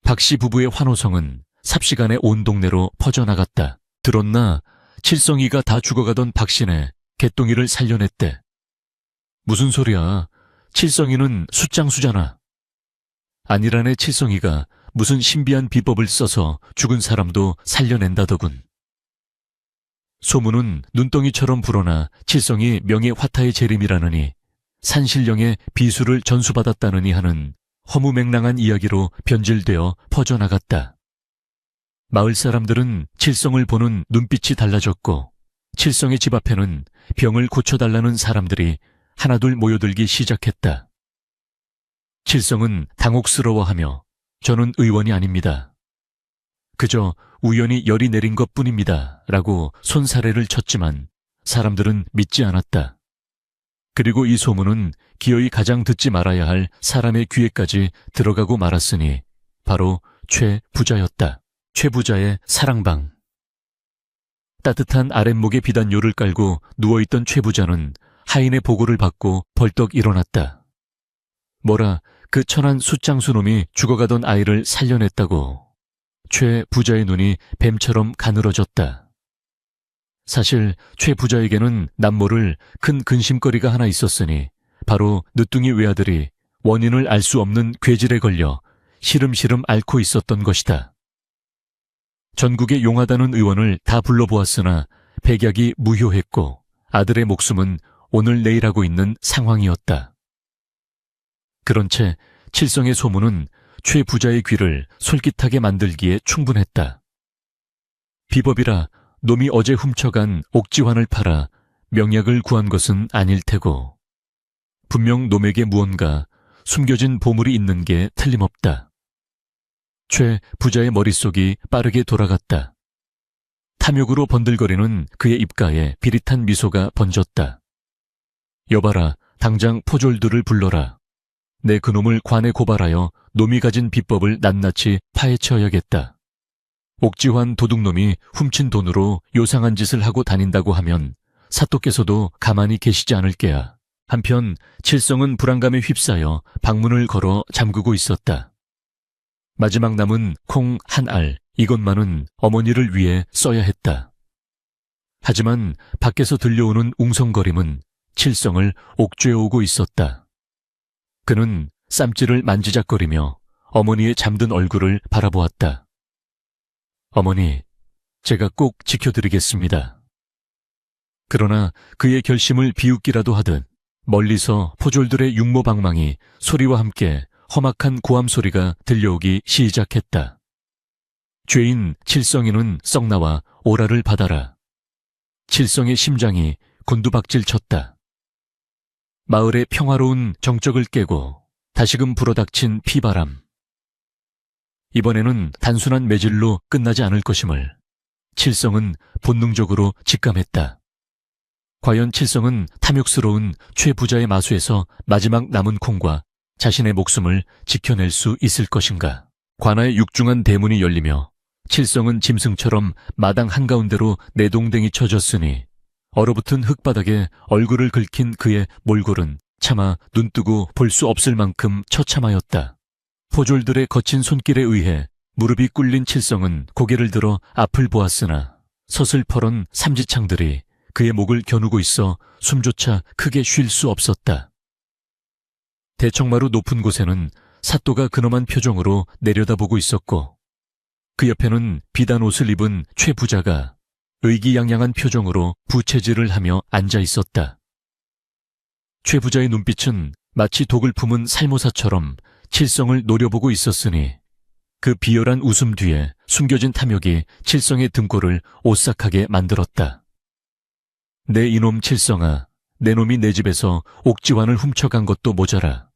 박씨 부부의 환호성은 삽시간에 온 동네로 퍼져나갔다. 들었나? 칠성이가 다 죽어가던 박신의 개똥이를 살려냈대. 무슨 소리야? 칠성이는 숫장수잖아. 아니라네. 칠성이가 무슨 신비한 비법을 써서 죽은 사람도 살려낸다더군. 소문은 눈덩이처럼 불어나 칠성이 명예화타의 재림이라느니 산신령의 비수를 전수받았다느니 하는 허무맹랑한 이야기로 변질되어 퍼져나갔다. 마을 사람들은 칠성을 보는 눈빛이 달라졌고 칠성의 집 앞에는 병을 고쳐달라는 사람들이 하나둘 모여들기 시작했다. 칠성은 당혹스러워하며 저는 의원이 아닙니다. 그저 우연히 열이 내린 것뿐입니다. 라고 손사래를 쳤지만 사람들은 믿지 않았다. 그리고 이 소문은 기어이 가장 듣지 말아야 할 사람의 귀에까지 들어가고 말았으니 바로 최 부자였다. 최 부자의 사랑방. 따뜻한 아랫목에 비단요를 깔고 누워있던 최 부자는 하인의 보고를 받고 벌떡 일어났다. 뭐라, 그 천한 숫장수 놈이 죽어가던 아이를 살려냈다고. 최 부자의 눈이 뱀처럼 가늘어졌다. 사실 최 부자에게는 남모를 큰 근심거리가 하나 있었으니 바로 늦둥이 외아들이 원인을 알 수 없는 괴질에 걸려 시름시름 앓고 있었던 것이다. 전국의 용하다는 의원을 다 불러보았으나 백약이 무효했고 아들의 목숨은 오늘 내일 하고 있는 상황이었다. 그런 채 칠성의 소문은 최 부자의 귀를 솔깃하게 만들기에 충분했다. 비법이라 놈이 어제 훔쳐간 옥지환을 팔아 명약을 구한 것은 아닐 테고 분명 놈에게 무언가 숨겨진 보물이 있는 게 틀림없다. 최 부자의 머릿속이 빠르게 돌아갔다. 탐욕으로 번들거리는 그의 입가에 비릿한 미소가 번졌다. 여봐라, 당장 포졸들을 불러라. 내 그놈을 관에 고발하여 놈이 가진 비법을 낱낱이 파헤쳐야겠다. 옥지환 도둑놈이 훔친 돈으로 요상한 짓을 하고 다닌다고 하면 사또께서도 가만히 계시지 않을 게야. 한편 칠성은 불안감에 휩싸여 방문을 걸어 잠그고 있었다. 마지막 남은 콩 한 알, 이것만은 어머니를 위해 써야 했다. 하지만 밖에서 들려오는 웅성거림은 칠성을 옥죄어오고 있었다. 그는 쌈지를 만지작거리며 어머니의 잠든 얼굴을 바라보았다. 어머니, 제가 꼭 지켜드리겠습니다. 그러나 그의 결심을 비웃기라도 하듯 멀리서 포졸들의 육모방망이 소리와 함께 험악한 고함 소리가 들려오기 시작했다. 죄인 칠성이는 썩나와 오라를 받아라. 칠성의 심장이 곤두박질 쳤다. 마을의 평화로운 정적을 깨고 다시금 불어닥친 피바람. 이번에는 단순한 매질로 끝나지 않을 것임을 칠성은 본능적으로 직감했다. 과연 칠성은 탐욕스러운 최 부자의 마수에서 마지막 남은 콩과 자신의 목숨을 지켜낼 수 있을 것인가. 관아의 육중한 대문이 열리며 칠성은 짐승처럼 마당 한가운데로 내동댕이 쳐졌으니 얼어붙은 흙바닥에 얼굴을 긁힌 그의 몰골은 차마 눈뜨고 볼 수 없을 만큼 처참하였다. 포졸들의 거친 손길에 의해 무릎이 꿇린 칠성은 고개를 들어 앞을 보았으나 서슬퍼런 삼지창들이 그의 목을 겨누고 있어 숨조차 크게 쉴 수 없었다. 대청마루 높은 곳에는 사또가 근엄한 표정으로 내려다보고 있었고 그 옆에는 비단 옷을 입은 최 부자가 의기양양한 표정으로 부채질을 하며 앉아 있었다. 최 부자의 눈빛은 마치 독을 품은 살모사처럼 칠성을 노려보고 있었으니 그 비열한 웃음 뒤에 숨겨진 탐욕이 칠성의 등골을 오싹하게 만들었다. 내 이놈 칠성아, 내 놈이 내 집에서 옥지환을 훔쳐간 것도 모자라.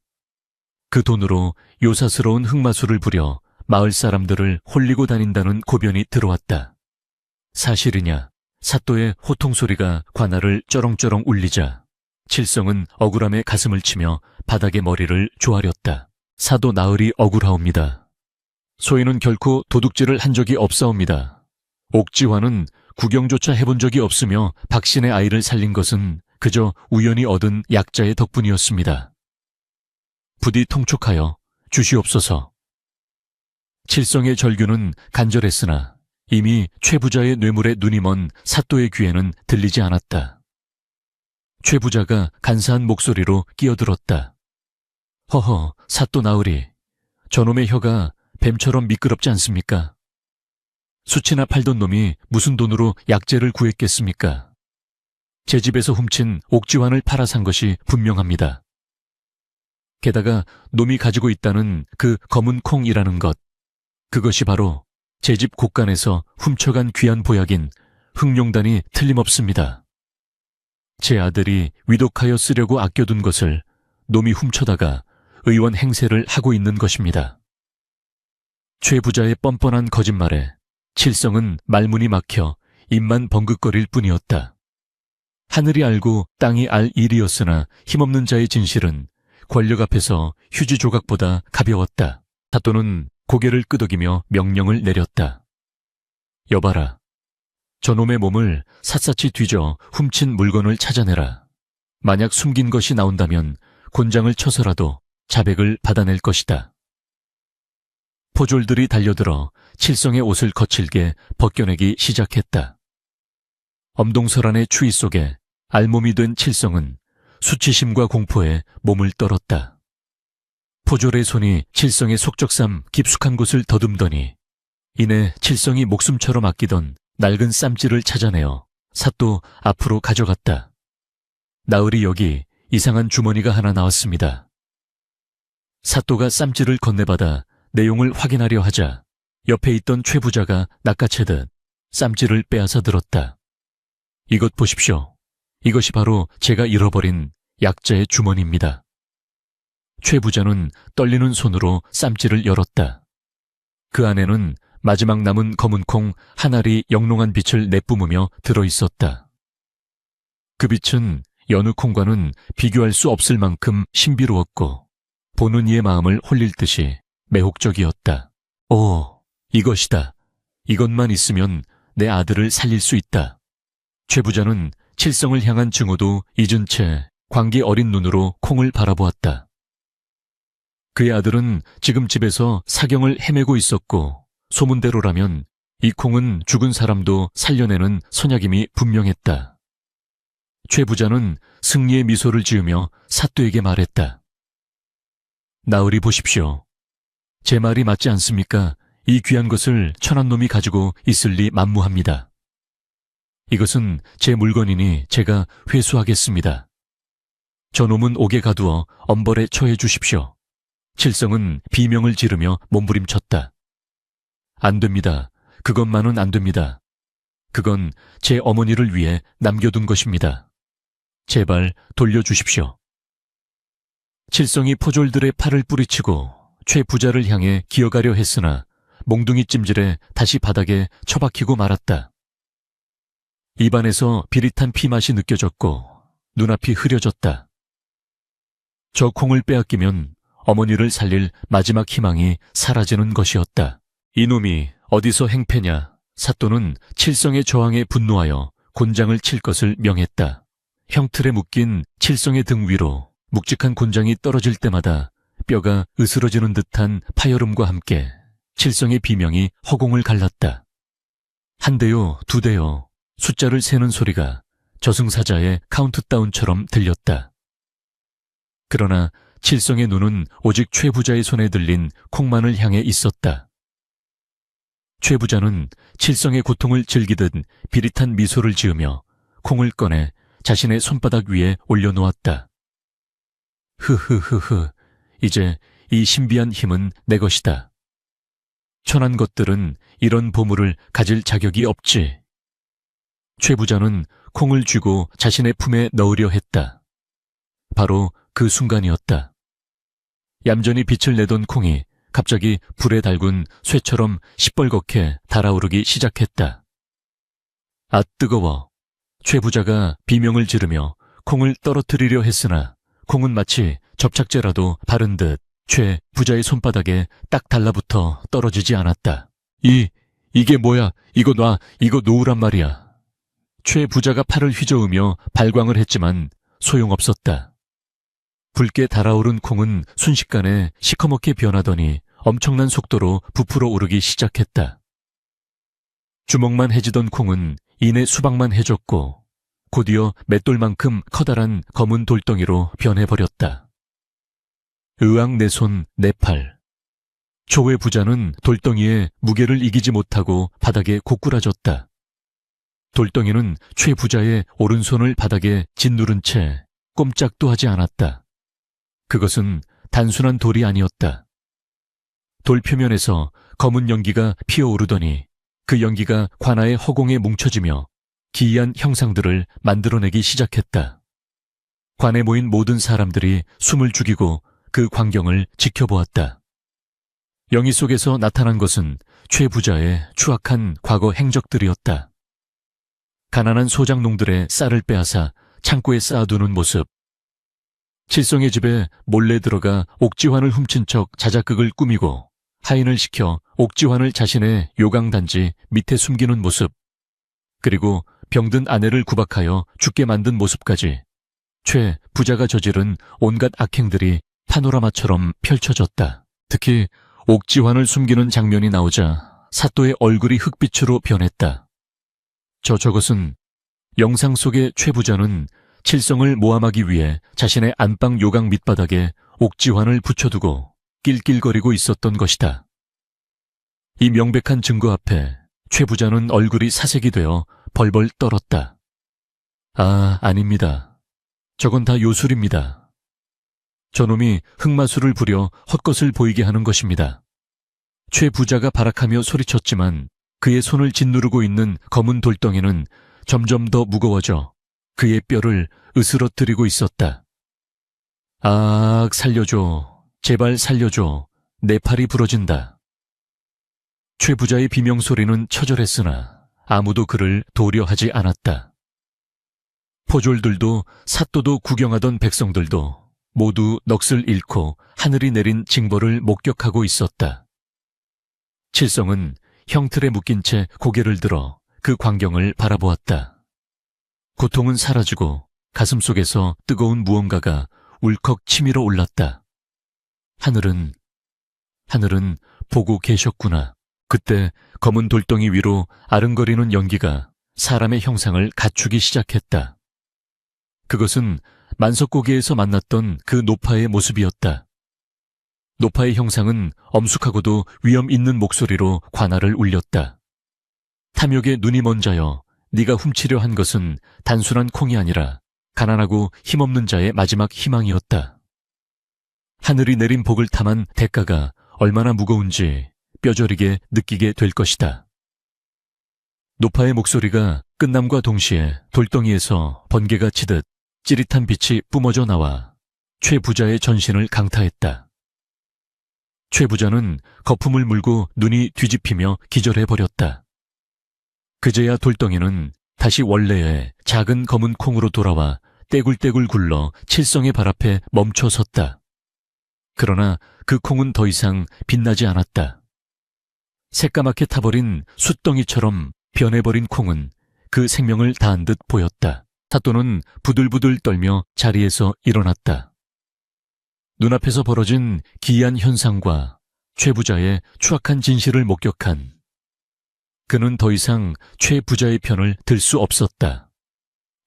그 돈으로 요사스러운 흑마술을 부려 마을 사람들을 홀리고 다닌다는 고변이 들어왔다. 사실이냐? 사또의 호통소리가 관아를 쩌렁쩌렁 울리자 칠성은 억울함에 가슴을 치며 바닥에 머리를 조아렸다. 사도 나으리 억울하옵니다. 소인은 결코 도둑질을 한 적이 없사옵니다. 옥지환은 구경조차 해본 적이 없으며 박신의 아이를 살린 것은 그저 우연히 얻은 약자의 덕분이었습니다. 부디 통촉하여 주시옵소서. 칠성의 절규는 간절했으나 이미 최 부자의 뇌물에 눈이 먼 사또의 귀에는 들리지 않았다. 최 부자가 간사한 목소리로 끼어들었다. 허허, 사또 나으리, 저놈의 혀가 뱀처럼 미끄럽지 않습니까? 수치나 팔던 놈이 무슨 돈으로 약재를 구했겠습니까? 제 집에서 훔친 옥지환을 팔아 산 것이 분명합니다. 게다가 놈이 가지고 있다는 그 검은 콩이라는 것, 그것이 바로 제 집 곳간에서 훔쳐간 귀한 보약인 흑룡단이 틀림없습니다. 제 아들이 위독하여 쓰려고 아껴둔 것을 놈이 훔쳐다가 의원 행세를 하고 있는 것입니다. 최 부자의 뻔뻔한 거짓말에 칠성은 말문이 막혀 입만 벙긋거릴 뿐이었다. 하늘이 알고 땅이 알 일이었으나 힘없는 자의 진실은 권력 앞에서 휴지 조각보다 가벼웠다. 사또는 고개를 끄덕이며 명령을 내렸다. 여봐라. 저놈의 몸을 샅샅이 뒤져 훔친 물건을 찾아내라. 만약 숨긴 것이 나온다면 곤장을 쳐서라도 자백을 받아낼 것이다. 포졸들이 달려들어 칠성의 옷을 거칠게 벗겨내기 시작했다. 엄동설한의 추위 속에 알몸이 된 칠성은 수치심과 공포에 몸을 떨었다. 포졸의 손이 칠성의 속적삼 깊숙한 곳을 더듬더니 이내 칠성이 목숨처럼 아끼던 낡은 쌈지를 찾아내어 사또 앞으로 가져갔다. 나으리 여기 이상한 주머니가 하나 나왔습니다. 사또가 쌈지를 건네받아 내용을 확인하려 하자 옆에 있던 최 부자가 낚아채듯 쌈지를 빼앗아 들었다. 이것 보십시오. 이것이 바로 제가 잃어버린 약자의 주머니입니다. 최 부자는 떨리는 손으로 쌈지를 열었다. 그 안에는 마지막 남은 검은 콩 한 알이 영롱한 빛을 내뿜으며 들어있었다. 그 빛은 여느 콩과는 비교할 수 없을 만큼 신비로웠고 보는 이의 마음을 홀릴 듯이 매혹적이었다. 오, 이것이다. 이것만 있으면 내 아들을 살릴 수 있다. 최 부자는 칠성을 향한 증오도 잊은 채 광기 어린 눈으로 콩을 바라보았다. 그의 아들은 지금 집에서 사경을 헤매고 있었고 소문대로라면 이 콩은 죽은 사람도 살려내는 선약임이 분명했다. 최 부자는 승리의 미소를 지으며 사또에게 말했다. 나으리 보십시오. 제 말이 맞지 않습니까? 이 귀한 것을 천한 놈이 가지고 있을 리 만무합니다. 이것은 제 물건이니 제가 회수하겠습니다. 저놈은 옥에 가두어 엄벌에 처해 주십시오. 칠성은 비명을 지르며 몸부림쳤다. 안 됩니다. 그것만은 안 됩니다. 그건 제 어머니를 위해 남겨둔 것입니다. 제발 돌려주십시오. 칠성이 포졸들의 팔을 뿌리치고 최 부자를 향해 기어가려 했으나 몽둥이 찜질에 다시 바닥에 처박히고 말았다. 입안에서 비릿한 피맛이 느껴졌고 눈앞이 흐려졌다. 저 콩을 빼앗기면 어머니를 살릴 마지막 희망이 사라지는 것이었다. 이놈이 어디서 행패냐. 사또는 칠성의 저항에 분노하여 곤장을 칠 것을 명했다. 형틀에 묶인 칠성의 등 위로 묵직한 곤장이 떨어질 때마다 뼈가 으스러지는 듯한 파열음과 함께 칠성의 비명이 허공을 갈랐다. 한 대요, 두 대요, 숫자를 세는 소리가 저승사자의 카운트다운처럼 들렸다. 그러나 칠성의 눈은 오직 최 부자의 손에 들린 콩만을 향해 있었다. 최 부자는 칠성의 고통을 즐기듯 비릿한 미소를 지으며 콩을 꺼내 자신의 손바닥 위에 올려놓았다. 흐흐흐흐, 이제 이 신비한 힘은 내 것이다. 천한 것들은 이런 보물을 가질 자격이 없지. 최 부자는 콩을 쥐고 자신의 품에 넣으려 했다. 바로 그 순간이었다. 얌전히 빛을 내던 콩이 갑자기 불에 달군 쇠처럼 시뻘겋게 달아오르기 시작했다. 아, 뜨거워. 최 부자가 비명을 지르며 콩을 떨어뜨리려 했으나 콩은 마치 접착제라도 바른 듯 최 부자의 손바닥에 딱 달라붙어 떨어지지 않았다. 이게 뭐야? 이거 놔, 이거 놓으란 말이야. 최 부자가 팔을 휘저으며 발광을 했지만 소용없었다. 붉게 달아오른 콩은 순식간에 시커멓게 변하더니 엄청난 속도로 부풀어 오르기 시작했다. 주먹만 해지던 콩은 이내 수박만 해졌고 곧이어 맷돌만큼 커다란 검은 돌덩이로 변해버렸다. 으악, 내 손, 내 팔. 조회 부자는 돌덩이의 무게를 이기지 못하고 바닥에 고꾸라졌다. 돌덩이는 최 부자의 오른손을 바닥에 짓누른 채 꼼짝도 하지 않았다. 그것은 단순한 돌이 아니었다. 돌 표면에서 검은 연기가 피어오르더니 그 연기가 관아의 허공에 뭉쳐지며 기이한 형상들을 만들어내기 시작했다. 관에 모인 모든 사람들이 숨을 죽이고 그 광경을 지켜보았다. 영희 속에서 나타난 것은 최 부자의 추악한 과거 행적들이었다. 가난한 소장농들의 쌀을 빼앗아 창고에 쌓아두는 모습, 칠성의 집에 몰래 들어가 옥지환을 훔친 척 자작극을 꾸미고 하인을 시켜 옥지환을 자신의 요강단지 밑에 숨기는 모습, 그리고 병든 아내를 구박하여 죽게 만든 모습까지 최 부자가 저지른 온갖 악행들이 파노라마처럼 펼쳐졌다. 특히 옥지환을 숨기는 장면이 나오자 사또의 얼굴이 흑빛으로 변했다. 저것은 영상 속의 최 부자는 칠성을 모함하기 위해 자신의 안방 요강 밑바닥에 옥지환을 붙여두고 낄낄거리고 있었던 것이다. 이 명백한 증거 앞에 최 부자는 얼굴이 사색이 되어 벌벌 떨었다. 아, 아닙니다. 저건 다 요술입니다. 저놈이 흑마술을 부려 헛것을 보이게 하는 것입니다. 최 부자가 발악하며 소리쳤지만 그의 손을 짓누르고 있는 검은 돌덩이는 점점 더 무거워져 그의 뼈를 으스러뜨리고 있었다. 아, 살려줘. 제발 살려줘. 내 팔이 부러진다. 최 부자의 비명소리는 처절했으나 아무도 그를 도려하지 않았다. 포졸들도 사또도 구경하던 백성들도 모두 넋을 잃고 하늘이 내린 징벌을 목격하고 있었다. 칠성은 형틀에 묶인 채 고개를 들어 그 광경을 바라보았다. 고통은 사라지고 가슴속에서 뜨거운 무언가가 울컥 치밀어 올랐다. 하늘은 보고 계셨구나. 그때 검은 돌덩이 위로 아른거리는 연기가 사람의 형상을 갖추기 시작했다. 그것은 만석고개에서 만났던 그 노파의 모습이었다. 노파의 형상은 엄숙하고도 위험 있는 목소리로 관할을 울렸다. 탐욕의 눈이 먼 자여, 네가 훔치려 한 것은 단순한 콩이 아니라 가난하고 힘없는 자의 마지막 희망이었다. 하늘이 내린 복을 탐한 대가가 얼마나 무거운지 뼈저리게 느끼게 될 것이다. 노파의 목소리가 끝남과 동시에 돌덩이에서 번개가 치듯 찌릿한 빛이 뿜어져 나와 최 부자의 전신을 강타했다. 최 부자는 거품을 물고 눈이 뒤집히며 기절해버렸다. 그제야 돌덩이는 다시 원래의 작은 검은 콩으로 돌아와 떼굴떼굴 굴러 칠성의 발 앞에 멈춰 섰다. 그러나 그 콩은 더 이상 빛나지 않았다. 새까맣게 타버린 숯덩이처럼 변해버린 콩은 그 생명을 다한 듯 보였다. 사또는 부들부들 떨며 자리에서 일어났다. 눈앞에서 벌어진 기이한 현상과 최 부자의 추악한 진실을 목격한 그는 더 이상 최 부자의 편을 들 수 없었다.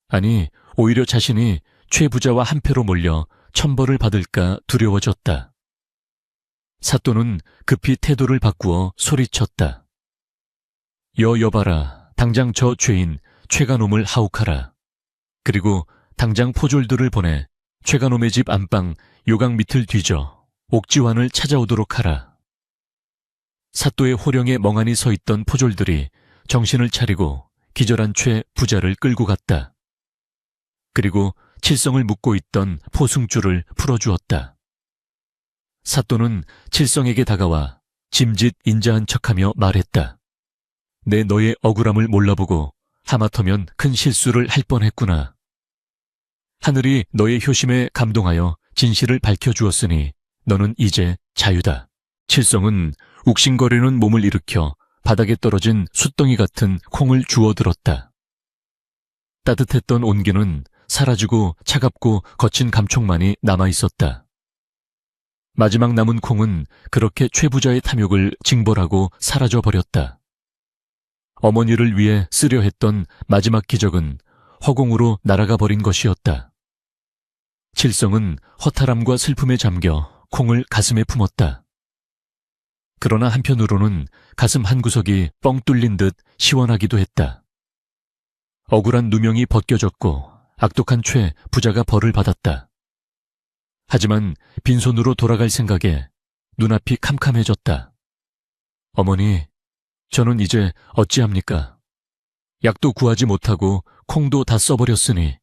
아니, 오히려 자신이 최 부자와 한패로 몰려 천벌을 받을까 두려워졌다. 사또는 급히 태도를 바꾸어 소리쳤다. 여봐라, 당장 저 죄인 최가놈을 하옥하라. 그리고 당장 포졸들을 보내 최가놈의 집 안방 요강 밑을 뒤져 옥지환을 찾아오도록 하라. 사또의 호령에 멍하니 서 있던 포졸들이 정신을 차리고 기절한 최 부자를 끌고 갔다. 그리고 칠성을 묶고 있던 포승줄을 풀어주었다. 사또는 칠성에게 다가와 짐짓 인자한 척하며 말했다. 내 너의 억울함을 몰라보고 하마터면 큰 실수를 할 뻔했구나. 하늘이 너의 효심에 감동하여 진실을 밝혀주었으니 너는 이제 자유다. 칠성은 욱신거리는 몸을 일으켜 바닥에 떨어진 숯덩이 같은 콩을 주워들었다. 따뜻했던 온기는 사라지고 차갑고 거친 감촉만이 남아있었다. 마지막 남은 콩은 그렇게 최 부자의 탐욕을 징벌하고 사라져버렸다. 어머니를 위해 쓰려 했던 마지막 기적은 허공으로 날아가 버린 것이었다. 칠성은 허탈함과 슬픔에 잠겨 콩을 가슴에 품었다. 그러나 한편으로는 가슴 한구석이 뻥 뚫린 듯 시원하기도 했다. 억울한 누명이 벗겨졌고 악독한 최 부자가 벌을 받았다. 하지만 빈손으로 돌아갈 생각에 눈앞이 캄캄해졌다. 어머니, 저는 이제 어찌합니까? 약도 구하지 못하고 콩도 다 써버렸으니.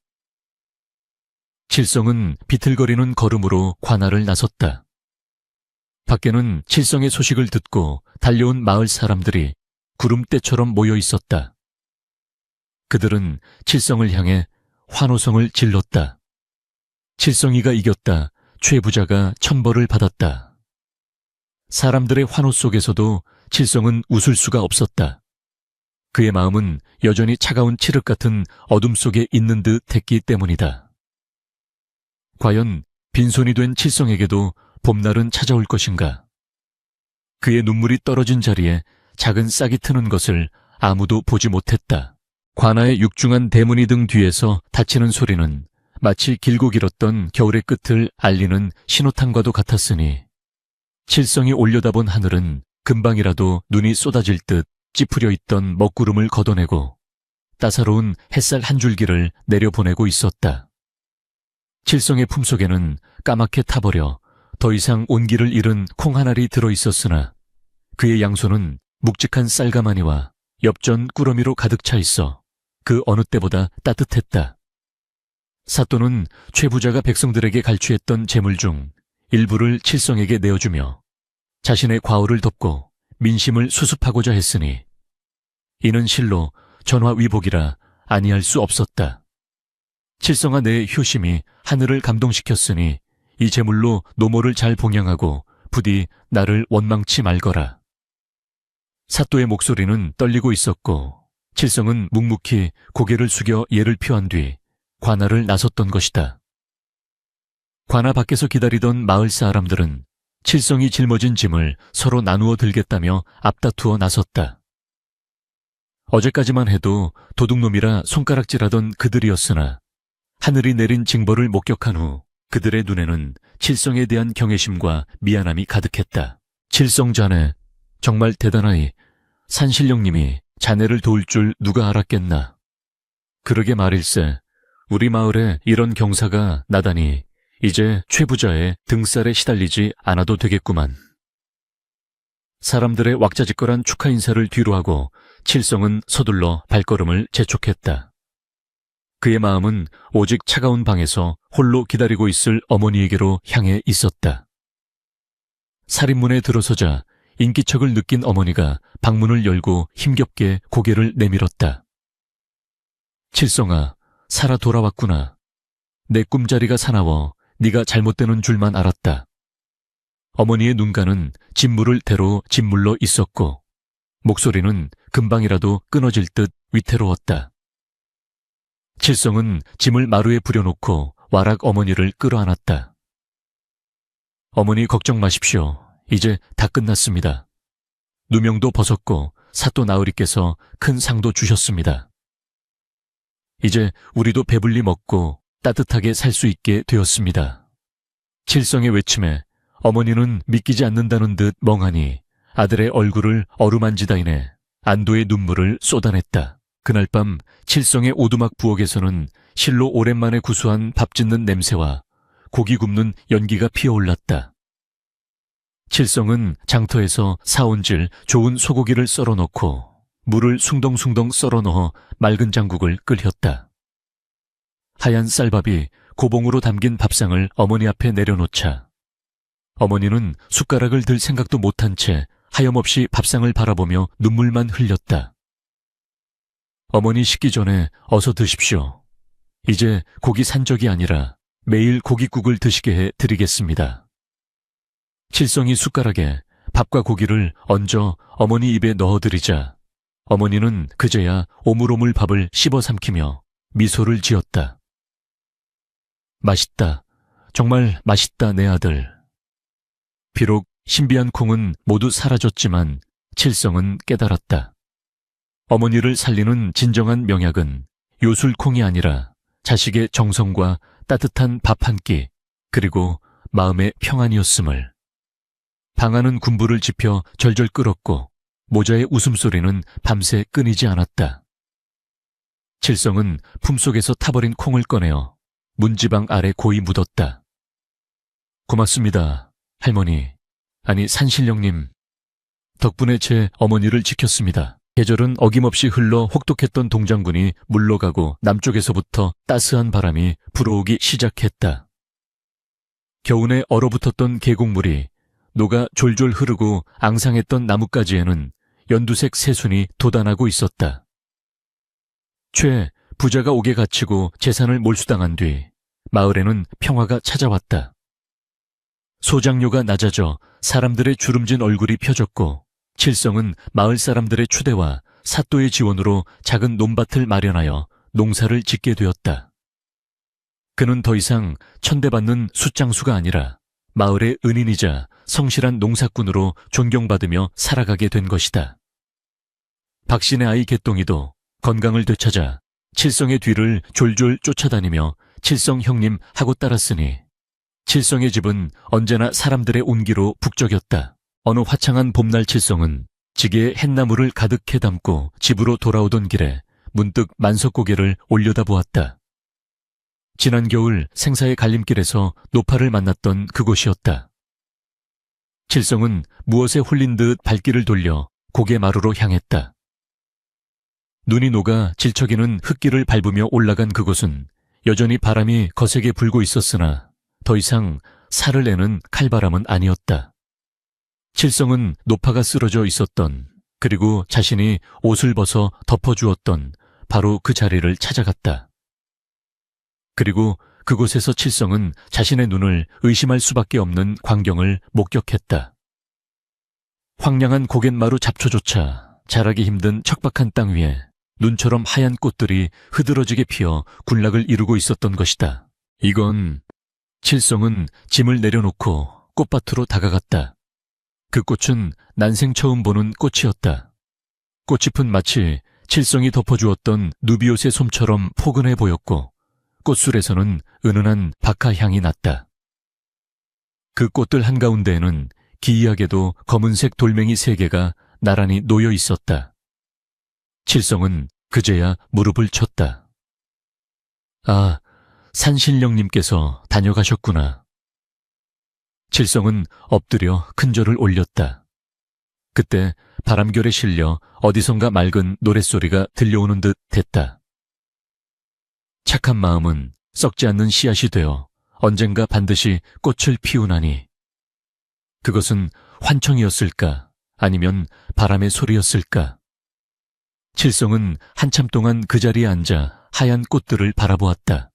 칠성은 비틀거리는 걸음으로 관할을 나섰다. 밖에는 칠성의 소식을 듣고 달려온 마을 사람들이 구름대처럼 모여 있었다. 그들은 칠성을 향해 환호성을 질렀다. 칠성이가 이겼다. 최 부자가 천벌을 받았다. 사람들의 환호 속에서도 칠성은 웃을 수가 없었다. 그의 마음은 여전히 차가운 칠흑 같은 어둠 속에 있는 듯 했기 때문이다. 과연 빈손이 된 칠성에게도 봄날은 찾아올 것인가? 그의 눈물이 떨어진 자리에 작은 싹이 트는 것을 아무도 보지 못했다. 관아의 육중한 대문이 등 뒤에서 닫히는 소리는 마치 길고 길었던 겨울의 끝을 알리는 신호탄과도 같았으니 칠성이 올려다본 하늘은 금방이라도 눈이 쏟아질 듯 찌푸려 있던 먹구름을 걷어내고 따사로운 햇살 한 줄기를 내려보내고 있었다. 칠성의 품속에는 까맣게 타버려 더 이상 온기를 잃은 콩 한 알이 들어있었으나 그의 양손은 묵직한 쌀가마니와 엽전 꾸러미로 가득 차 있어 그 어느 때보다 따뜻했다. 사또는 최 부자가 백성들에게 갈취했던 재물 중 일부를 칠성에게 내어주며 자신의 과오를 덮고 민심을 수습하고자 했으니 이는 실로 전화위복이라 아니할 수 없었다. 칠성아, 내 효심이 하늘을 감동시켰으니 이 제물로 노모를 잘 봉양하고 부디 나를 원망치 말거라. 사또의 목소리는 떨리고 있었고 칠성은 묵묵히 고개를 숙여 예를 표한 뒤 관아를 나섰던 것이다. 관아 밖에서 기다리던 마을 사람들은 칠성이 짊어진 짐을 서로 나누어 들겠다며 앞다투어 나섰다. 어제까지만 해도 도둑놈이라 손가락질하던 그들이었으나 하늘이 내린 징벌을 목격한 후 그들의 눈에는 칠성에 대한 경외심과 미안함이 가득했다. 칠성 자네, 정말 대단하이. 산신령님이 자네를 도울 줄 누가 알았겠나. 그러게 말일세. 우리 마을에 이런 경사가 나다니 이제 최부자의 등살에 시달리지 않아도 되겠구만. 사람들의 왁자지껄한 축하 인사를 뒤로하고 칠성은 서둘러 발걸음을 재촉했다. 그의 마음은 오직 차가운 방에서 홀로 기다리고 있을 어머니에게로 향해 있었다. 살인문에 들어서자 인기척을 느낀 어머니가 방문을 열고 힘겹게 고개를 내밀었다. 칠성아, 살아 돌아왔구나. 내 꿈자리가 사나워 네가 잘못되는 줄만 알았다. 어머니의 눈가는 진물을 대로 짓물러 있었고 목소리는 금방이라도 끊어질 듯 위태로웠다. 칠성은 짐을 마루에 부려놓고 와락 어머니를 끌어안았다. 어머니 걱정 마십시오. 이제 다 끝났습니다. 누명도 벗었고 사또 나으리께서 큰 상도 주셨습니다. 이제 우리도 배불리 먹고 따뜻하게 살 수 있게 되었습니다. 칠성의 외침에 어머니는 믿기지 않는다는 듯 멍하니 아들의 얼굴을 어루만지다이내 안도의 눈물을 쏟아냈다. 그날 밤 칠성의 오두막 부엌에서는 실로 오랜만에 구수한 밥 짓는 냄새와 고기 굽는 연기가 피어올랐다. 칠성은 장터에서 사온질 좋은 소고기를 썰어넣고 물을 숭덩숭덩 썰어넣어 맑은 장국을 끓였다. 하얀 쌀밥이 고봉으로 담긴 밥상을 어머니 앞에 내려놓자 어머니는 숟가락을 들 생각도 못한 채 하염없이 밥상을 바라보며 눈물만 흘렸다. 어머니 식기 전에 어서 드십시오. 이제 고기 산 적이 아니라 매일 고깃국을 드시게 해 드리겠습니다. 칠성이 숟가락에 밥과 고기를 얹어 어머니 입에 넣어드리자 어머니는 그제야 오물오물 밥을 씹어 삼키며 미소를 지었다. 맛있다. 정말 맛있다, 내 아들. 비록 신비한 콩은 모두 사라졌지만 칠성은 깨달았다. 어머니를 살리는 진정한 명약은 요술콩이 아니라 자식의 정성과 따뜻한 밥 한 끼, 그리고 마음의 평안이었음을. 방아는 군부를 지펴 절절 끓었고 모자의 웃음소리는 밤새 끊이지 않았다. 칠성은 품속에서 타버린 콩을 꺼내어 문지방 아래 고이 묻었다. 고맙습니다, 할머니. 아니, 산신령님. 덕분에 제 어머니를 지켰습니다. 계절은 어김없이 흘러 혹독했던 동장군이 물러가고 남쪽에서부터 따스한 바람이 불어오기 시작했다. 겨우내 얼어붙었던 계곡물이 녹아 졸졸 흐르고 앙상했던 나뭇가지에는 연두색 새순이 돋아나고 있었다. 최 부자가 옥에 갇히고 재산을 몰수당한 뒤 마을에는 평화가 찾아왔다. 소장료가 낮아져 사람들의 주름진 얼굴이 펴졌고 칠성은 마을 사람들의 추대와 사또의 지원으로 작은 논밭을 마련하여 농사를 짓게 되었다. 그는 더 이상 천대받는 숫장수가 아니라 마을의 은인이자 성실한 농사꾼으로 존경받으며 살아가게 된 것이다. 박신의 아이 개똥이도 건강을 되찾아 칠성의 뒤를 졸졸 쫓아다니며 칠성 형님 하고 따랐으니 칠성의 집은 언제나 사람들의 온기로 북적였다. 어느 화창한 봄날 칠성은 지게에 햇나무를 가득해 담고 집으로 돌아오던 길에 문득 만석고개를 올려다보았다. 지난 겨울 생사의 갈림길에서 노파를 만났던 그곳이었다. 칠성은 무엇에 홀린 듯 발길을 돌려 고개 마루로 향했다. 눈이 녹아 질척이는 흙길을 밟으며 올라간 그곳은 여전히 바람이 거세게 불고 있었으나 더 이상 살을 내는 칼바람은 아니었다. 칠성은 노파가 쓰러져 있었던, 그리고 자신이 옷을 벗어 덮어주었던 바로 그 자리를 찾아갔다. 그리고 그곳에서 칠성은 자신의 눈을 의심할 수밖에 없는 광경을 목격했다. 황량한 고갯마루 잡초조차 자라기 힘든 척박한 땅 위에 눈처럼 하얀 꽃들이 흐드러지게 피어 군락을 이루고 있었던 것이다. 이건... 칠성은 짐을 내려놓고 꽃밭으로 다가갔다. 그 꽃은 난생 처음 보는 꽃이었다. 꽃잎은 마치 칠성이 덮어주었던 누비옷의 솜처럼 포근해 보였고 꽃술에서는 은은한 박하향이 났다. 그 꽃들 한가운데에는 기이하게도 검은색 돌멩이 3개가 나란히 놓여 있었다. 칠성은 그제야 무릎을 쳤다. 아, 산신령님께서 다녀가셨구나. 칠성은 엎드려 큰절을 올렸다. 그때 바람결에 실려 어디선가 맑은 노랫소리가 들려오는 듯 됐다. 착한 마음은 썩지 않는 씨앗이 되어 언젠가 반드시 꽃을 피우나니. 그것은 환청이었을까? 아니면 바람의 소리였을까? 칠성은 한참 동안 그 자리에 앉아 하얀 꽃들을 바라보았다.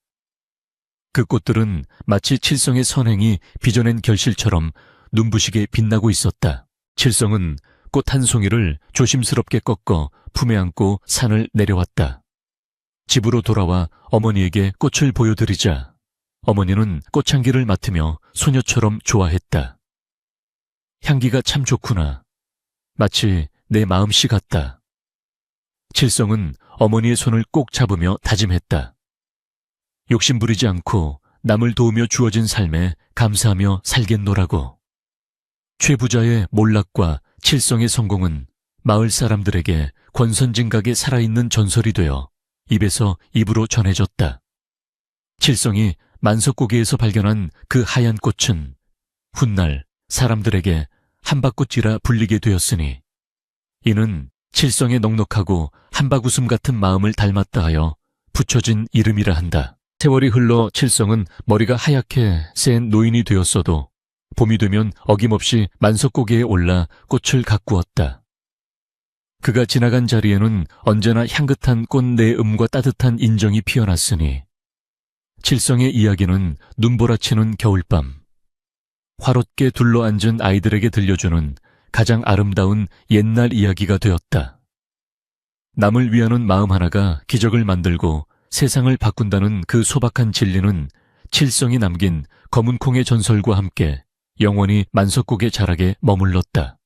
그 꽃들은 마치 칠성의 선행이 빚어낸 결실처럼 눈부시게 빛나고 있었다. 칠성은 꽃 한 송이를 조심스럽게 꺾어 품에 안고 산을 내려왔다. 집으로 돌아와 어머니에게 꽃을 보여드리자 어머니는 꽃향기를 맡으며 소녀처럼 좋아했다. 향기가 참 좋구나. 마치 내 마음씨 같다. 칠성은 어머니의 손을 꼭 잡으며 다짐했다. 욕심부리지 않고 남을 도우며 주어진 삶에 감사하며 살겠노라고. 최부자의 몰락과 칠성의 성공은 마을 사람들에게 권선징각에 살아있는 전설이 되어 입에서 입으로 전해졌다. 칠성이 만석고개에서 발견한 그 하얀 꽃은 훗날 사람들에게 한박꽃이라 불리게 되었으니 이는 칠성의 넉넉하고 한박웃음 같은 마음을 닮았다 하여 붙여진 이름이라 한다. 세월이 흘러 칠성은 머리가 하얗게 센 노인이 되었어도 봄이 되면 어김없이 만석고개에 올라 꽃을 가꾸었다. 그가 지나간 자리에는 언제나 향긋한 꽃 내음과 따뜻한 인정이 피어났으니 칠성의 이야기는 눈보라치는 겨울밤, 화롯게 둘러앉은 아이들에게 들려주는 가장 아름다운 옛날 이야기가 되었다. 남을 위하는 마음 하나가 기적을 만들고 세상을 바꾼다는 그 소박한 진리는 칠성이 남긴 검은콩의 전설과 함께 영원히 만석고개 자락에 머물렀다.